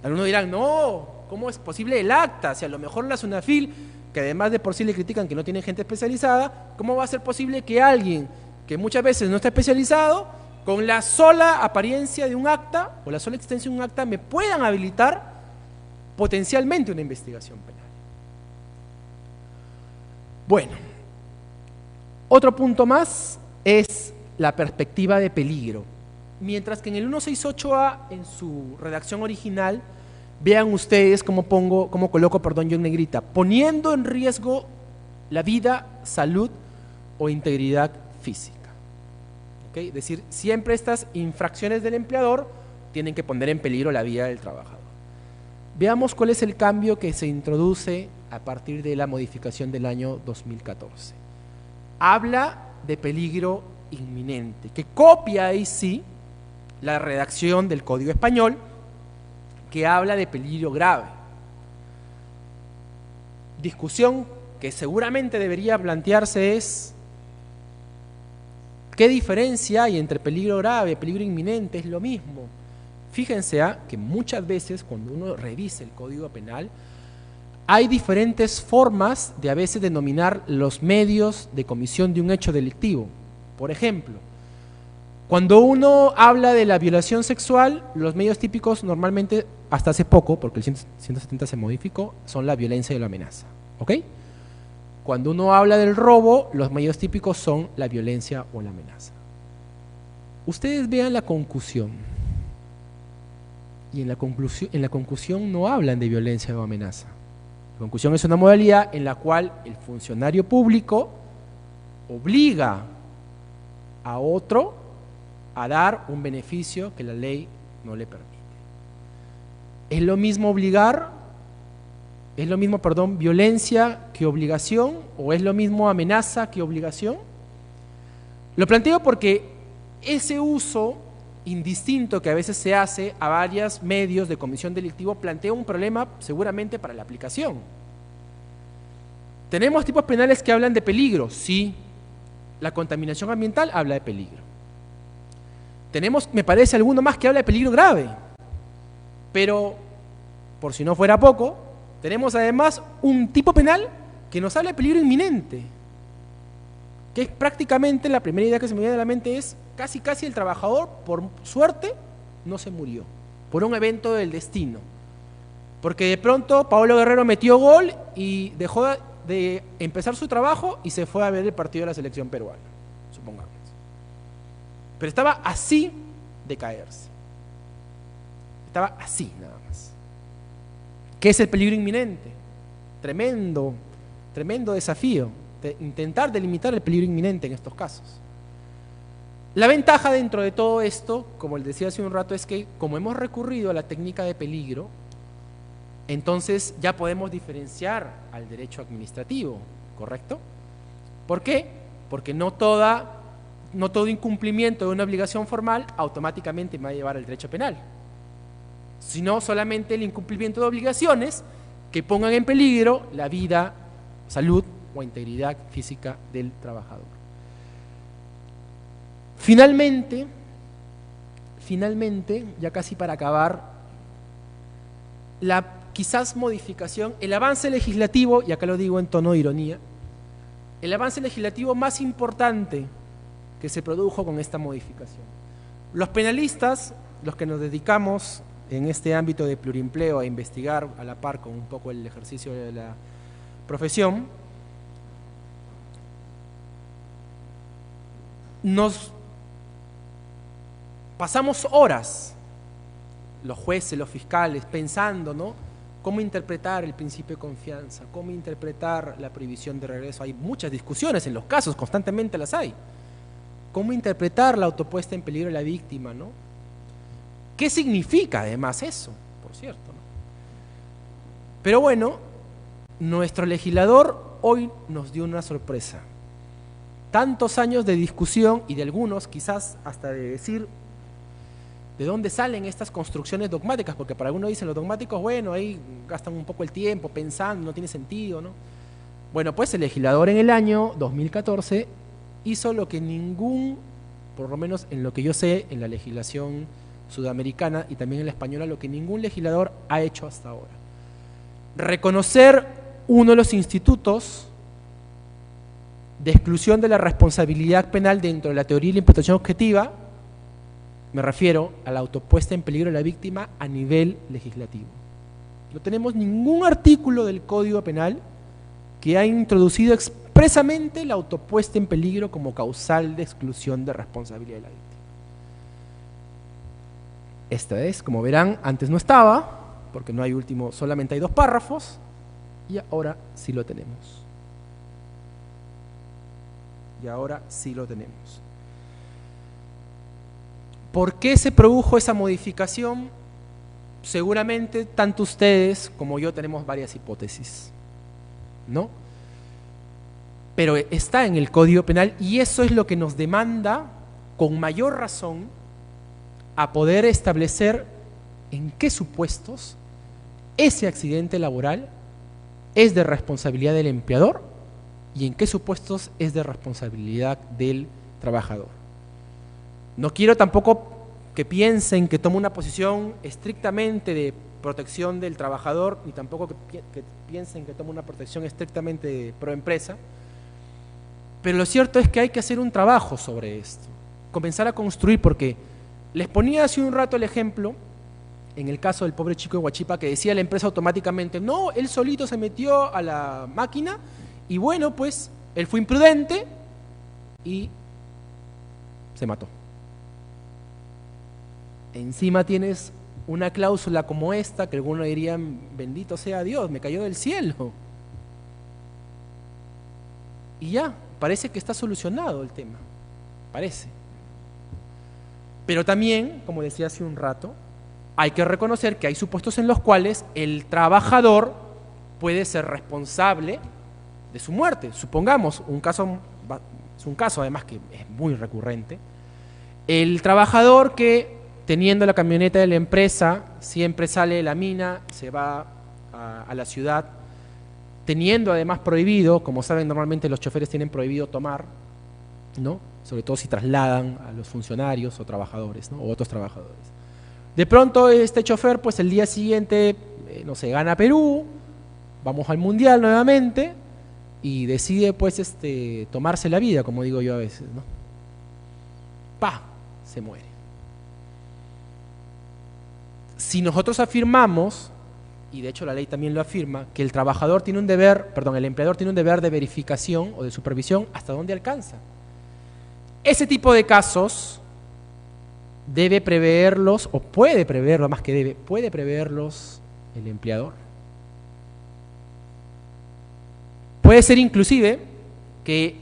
Algunos dirán, no, ¿cómo es posible el acta? Si a lo mejor la SUNAFIL, que además de por sí le critican que no tiene gente especializada, ¿cómo va a ser posible que alguien que muchas veces no está especializado, con la sola apariencia de un acta o la sola existencia de un acta, me puedan habilitar potencialmente una investigación penal? Bueno, otro punto más es la perspectiva de peligro. Mientras que en el 168A, en su redacción original, vean ustedes cómo coloco yo en negrita, poniendo en riesgo la vida, salud o integridad física. ¿Okay? Es decir, siempre estas infracciones del empleador tienen que poner en peligro la vida del trabajador. Veamos cuál es el cambio que se introduce a partir de la modificación del año 2014. Habla de peligro inminente, que copia ahí sí la redacción del Código Español, que habla de peligro grave. Discusión que seguramente debería plantearse es, ¿qué diferencia hay entre peligro grave y peligro inminente? Es lo mismo. Fíjense que muchas veces cuando uno revisa el Código Penal, hay diferentes formas de a veces denominar los medios de comisión de un hecho delictivo. Por ejemplo, cuando uno habla de la violación sexual, los medios típicos normalmente, hasta hace poco, porque el 170 se modificó, son la violencia y la amenaza. ¿Ok? Cuando uno habla del robo, los medios típicos son la violencia o la amenaza. Ustedes vean la concusión. Y en la concusión no hablan de violencia o amenaza. La concusión es una modalidad en la cual el funcionario público obliga a otro a dar un beneficio que la ley no le permite. ¿Es lo mismo violencia que obligación? ¿O es lo mismo amenaza que obligación? Lo planteo porque ese uso indistinto que a veces se hace a varios medios de comisión delictivo plantea un problema seguramente para la aplicación. ¿Tenemos tipos penales que hablan de peligro? Sí. La contaminación ambiental habla de peligro. Tenemos, me parece, alguno más que habla de peligro grave. Pero, por si no fuera poco, tenemos además un tipo penal que nos habla de peligro inminente, que es prácticamente, la primera idea que se me viene a la mente es, casi el trabajador, por suerte, no se murió, por un evento del destino. Porque de pronto Paolo Guerrero metió gol y dejó de empezar su trabajo y se fue a ver el partido de la selección peruana, supongamos. Pero estaba así de caerse. Estaba así nada más. ¿Qué es el peligro inminente? Tremendo desafío de intentar delimitar el peligro inminente en estos casos. La ventaja dentro de todo esto, como les decía hace un rato, es que como hemos recurrido a la técnica de peligro, entonces ya podemos diferenciar al derecho administrativo, ¿correcto? ¿Por qué? Porque no todo incumplimiento de una obligación formal automáticamente me va a llevar al derecho penal, sino solamente el incumplimiento de obligaciones que pongan en peligro la vida, salud o integridad física del trabajador. Finalmente, ya casi para acabar, la quizás modificación, el avance legislativo, y acá lo digo en tono de ironía, el avance legislativo más importante que se produjo con esta modificación. Los penalistas, los que nos dedicamos en este ámbito de pluriempleo a investigar a la par con un poco el ejercicio de la profesión, nos pasamos horas, los jueces, los fiscales, pensando, ¿no?, cómo interpretar el principio de confianza, cómo interpretar la prohibición de regreso. Hay muchas discusiones en los casos, constantemente las hay. ¿Cómo interpretar la autopuesta en peligro de la víctima, ¿no? ¿Qué significa además eso, por cierto, ¿no? Pero bueno, nuestro legislador hoy nos dio una sorpresa. tantos años de discusión y de algunos quizás hasta de decir de dónde salen estas construcciones dogmáticas, porque para algunos dicen los dogmáticos, bueno, ahí gastan un poco el tiempo pensando, no tiene sentido, ¿no? Bueno, pues el legislador en el año 2014 hizo lo que ningún, por lo menos en lo que yo sé, en la legislación sudamericana y también en la española, lo que ningún legislador ha hecho hasta ahora. Reconocer uno de los institutos de exclusión de la responsabilidad penal dentro de la teoría de la imputación objetiva, me refiero a la autopuesta en peligro de la víctima a nivel legislativo. No tenemos ningún artículo del Código Penal que ha introducido expresamente la autopuesta en peligro como causal de exclusión de responsabilidad de la víctima. Esta es, como verán, antes no estaba, porque no hay último, solamente hay 2 párrafos, y ahora sí lo tenemos. Y ahora sí lo tenemos. ¿Por qué se produjo esa modificación? Seguramente tanto ustedes como yo tenemos varias hipótesis, ¿no? Pero está en el Código Penal y eso es lo que nos demanda con mayor razón a poder establecer en qué supuestos ese accidente laboral es de responsabilidad del empleador y en qué supuestos es de responsabilidad del trabajador. No quiero tampoco que piensen que tomo una posición estrictamente de protección del trabajador, ni tampoco que piensen que tomo una protección estrictamente de proempresa, pero lo cierto es que hay que hacer un trabajo sobre esto, comenzar a construir, porque les ponía hace un rato el ejemplo, en el caso del pobre chico de Huachipa, que decía la empresa automáticamente, no, él solito se metió a la máquina, y bueno, pues, él fue imprudente y se mató. Encima tienes una cláusula como esta, que algunos dirían, bendito sea Dios, me cayó del cielo. Y ya, parece que está solucionado el tema, parece. Pero también, como decía hace un rato, hay que reconocer que hay supuestos en los cuales el trabajador puede ser responsable de su muerte. Supongamos, es un caso además que es muy recurrente, el trabajador que teniendo la camioneta de la empresa, siempre sale de la mina, se va a la ciudad, teniendo además prohibido, como saben normalmente los choferes tienen prohibido tomar, ¿no? Sobre todo si trasladan a los funcionarios o trabajadores, ¿no? O otros trabajadores. De pronto este chofer, pues el día siguiente, no sé, gana Perú, vamos al Mundial nuevamente y decide pues tomarse la vida, como digo yo a veces, ¿no? ¡Pah! Se muere. Si nosotros afirmamos, y de hecho la ley también lo afirma, que el trabajador tiene un deber, perdón, el empleador tiene un deber de verificación o de supervisión, ¿hasta dónde alcanza? Ese tipo de casos debe preverlos, o puede preverlo, más que debe, puede preverlos el empleador. Puede ser inclusive que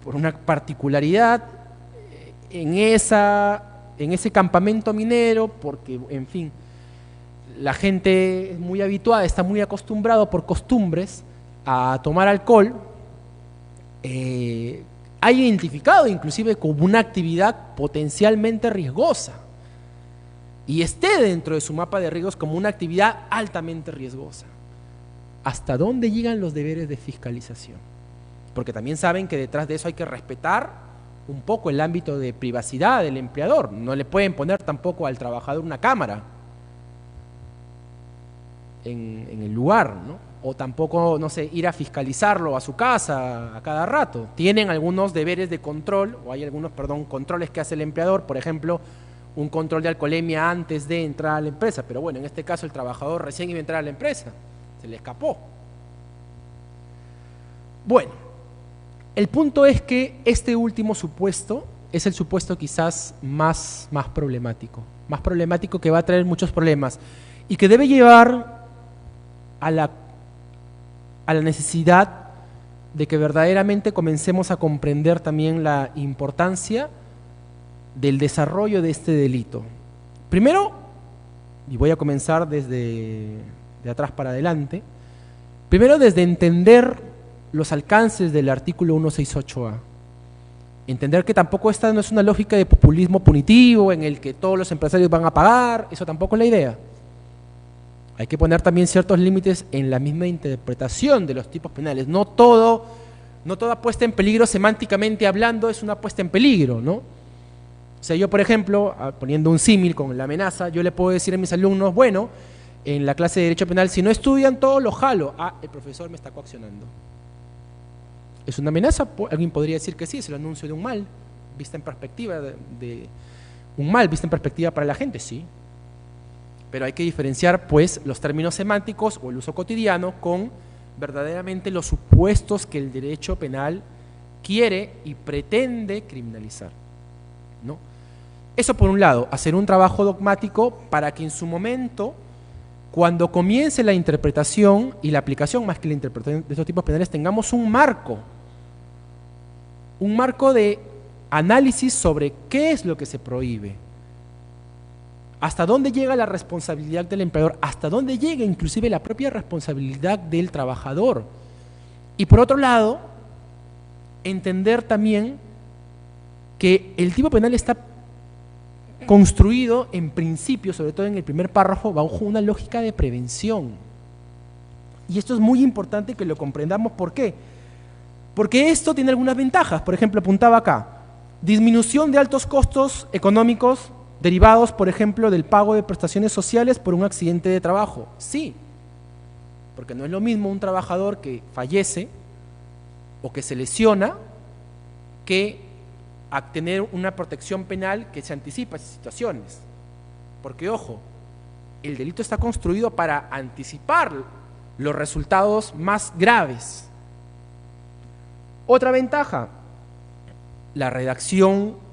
por una particularidad en ese campamento minero, porque, en fin, la gente es muy habituada, está muy acostumbrado por costumbres a tomar alcohol, ha identificado inclusive como una actividad potencialmente riesgosa y esté dentro de su mapa de riesgos como una actividad altamente riesgosa. ¿Hasta dónde llegan los deberes de fiscalización? Porque también saben que detrás de eso hay que respetar un poco el ámbito de privacidad del empleador. No le pueden poner tampoco al trabajador una cámara en el lugar, ¿no? O tampoco, no sé, ir a fiscalizarlo a su casa a cada rato. Tienen algunos deberes de control, o hay algunos, controles que hace el empleador, por ejemplo, un control de alcoholemia antes de entrar a la empresa, pero bueno, en este caso el trabajador recién iba a entrar a la empresa, se le escapó. Bueno, el punto es que este último supuesto es el supuesto quizás más problemático que va a traer muchos problemas y que debe llevar a la necesidad de que verdaderamente comencemos a comprender también la importancia del desarrollo de este delito. Primero, y voy a comenzar desde de atrás para adelante, primero desde entender los alcances del artículo 168A. Entender que tampoco esta no es una lógica de populismo punitivo en el que todos los empresarios van a pagar, eso tampoco es la idea. Hay que poner también ciertos límites en la misma interpretación de los tipos penales. No toda puesta en peligro semánticamente hablando es una puesta en peligro, ¿no? O sea, yo, por ejemplo, poniendo un símil con la amenaza, yo le puedo decir a mis alumnos, bueno, en la clase de Derecho Penal, si no estudian todo, lo jalo. Ah, el profesor me está coaccionando. ¿Es una amenaza? Alguien podría decir que sí, es el anuncio de un mal, vista en perspectiva, un mal vista en perspectiva para la gente, sí. Pero hay que diferenciar, pues, los términos semánticos o el uso cotidiano con verdaderamente los supuestos que el derecho penal quiere y pretende criminalizar, ¿no? Eso por un lado, hacer un trabajo dogmático para que en su momento, cuando comience la interpretación y la aplicación, más que la interpretación de estos tipos penales, tengamos un marco de análisis sobre qué es lo que se prohíbe, hasta dónde llega la responsabilidad del empleador, hasta dónde llega inclusive la propia responsabilidad del trabajador. Y por otro lado, entender también que el tipo penal está construido en principio, sobre todo en el primer párrafo, bajo una lógica de prevención. Y esto es muy importante que lo comprendamos. ¿Por qué? Porque esto tiene algunas ventajas. Por ejemplo, apuntaba acá, disminución de altos costos económicos derivados, por ejemplo, del pago de prestaciones sociales por un accidente de trabajo. Sí, porque no es lo mismo un trabajador que fallece o que se lesiona que a tener una protección penal que se anticipa a esas situaciones. Porque, ojo, el delito está construido para anticipar los resultados más graves. Otra ventaja, la redacción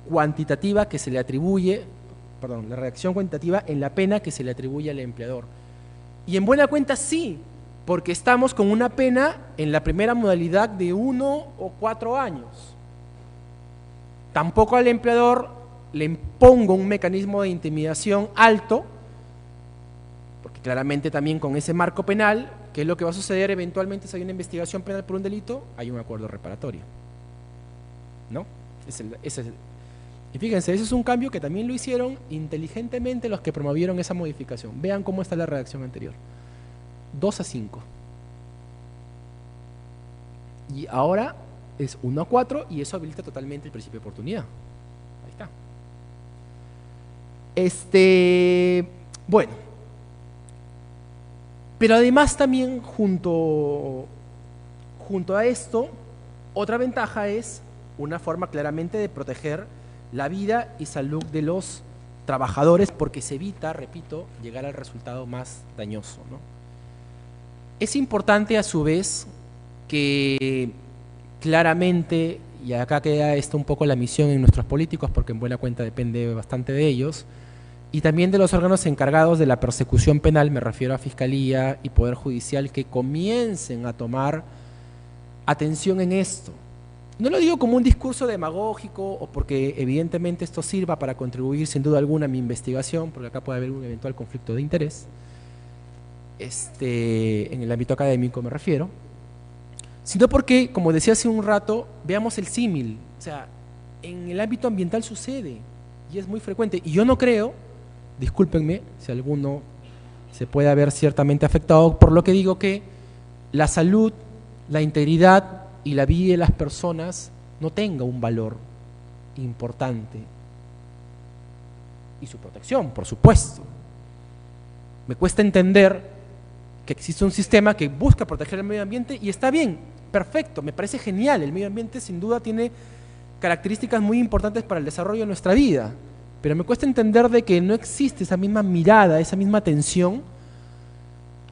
cuantitativa que se le atribuye, la redacción cuantitativa en la pena que se le atribuye al empleador. Y en buena cuenta sí, porque estamos con una pena en la primera modalidad de 1 o 4 años. Tampoco al empleador le impongo un mecanismo de intimidación alto, porque claramente también con ese marco penal, ¿qué es lo que va a suceder eventualmente si hay una investigación penal por un delito? Hay un acuerdo reparatorio, ¿no? Y fíjense, ese es un cambio que también lo hicieron inteligentemente los que promovieron esa modificación. Vean cómo está la redacción anterior. 2 a 5. Y ahora es 1 a 4 y eso habilita totalmente el principio de oportunidad. Ahí está. Bueno. Pero además también junto a esto, otra ventaja es una forma claramente de proteger la vida y salud de los trabajadores porque se evita, repito, llegar al resultado más dañoso, ¿no? Es importante a su vez que claramente, y acá queda esto un poco la misión en nuestros políticos porque en buena cuenta depende bastante de ellos, y también de los órganos encargados de la persecución penal, me refiero a Fiscalía y Poder Judicial, que comiencen a tomar atención en esto. No lo digo como un discurso demagógico o porque evidentemente esto sirva para contribuir sin duda alguna a mi investigación, porque acá puede haber un eventual conflicto de interés, en el ámbito académico me refiero, sino porque, como decía hace un rato, veamos el símil. O sea, en el ámbito ambiental sucede y es muy frecuente. Y yo no creo, discúlpenme si alguno se puede haber ciertamente afectado por lo que digo, que la salud, la integridad y la vida de las personas no tenga un valor importante. Y su protección, por supuesto. Me cuesta entender que existe un sistema que busca proteger el medio ambiente y está bien, perfecto, me parece genial. El medio ambiente sin duda tiene características muy importantes para el desarrollo de nuestra vida, pero me cuesta entender de que no existe esa misma mirada, esa misma atención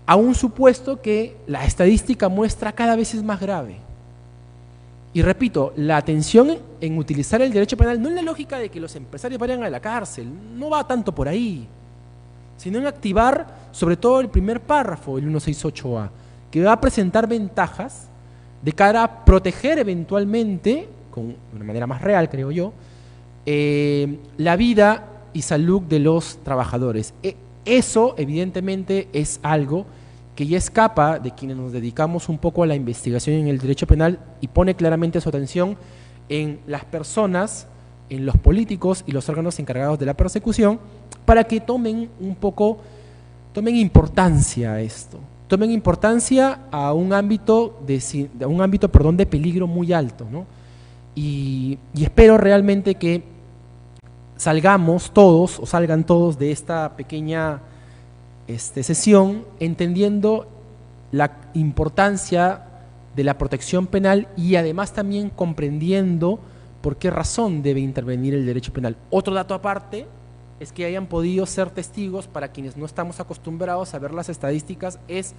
a un supuesto que la estadística muestra cada vez es más grave. Y repito, la atención en utilizar el derecho penal no es la lógica de que los empresarios vayan a la cárcel, no va tanto por ahí, sino en activar sobre todo el primer párrafo, el 168A, que va a presentar ventajas de cara a proteger eventualmente, de una manera más real creo yo, la vida y salud de los trabajadores. Eso evidentemente es algo que ya escapa de quienes nos dedicamos un poco a la investigación en el derecho penal y pone claramente su atención en las personas, en los políticos y los órganos encargados de la persecución, para que tomen importancia a esto, tomen importancia a un ámbito de peligro muy alto, ¿no? Y espero realmente que salgamos todos, o salgan todos de esta pequeña sesión, entendiendo la importancia de la protección penal y además también comprendiendo por qué razón debe intervenir el derecho penal. Otro dato aparte es que hayan podido ser testigos, para quienes no estamos acostumbrados a ver las estadísticas, es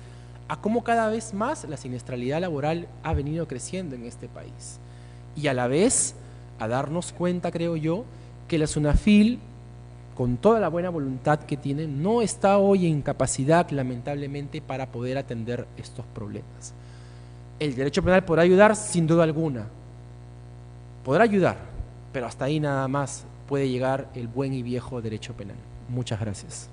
a cómo cada vez más la siniestralidad laboral ha venido creciendo en este país. Y a la vez, a darnos cuenta, creo yo, que la SUNAFIL, con toda la buena voluntad que tiene, no está hoy en capacidad, lamentablemente, para poder atender estos problemas. El derecho penal podrá ayudar, sin duda alguna. Podrá ayudar, pero hasta ahí nada más puede llegar el buen y viejo derecho penal. Muchas gracias.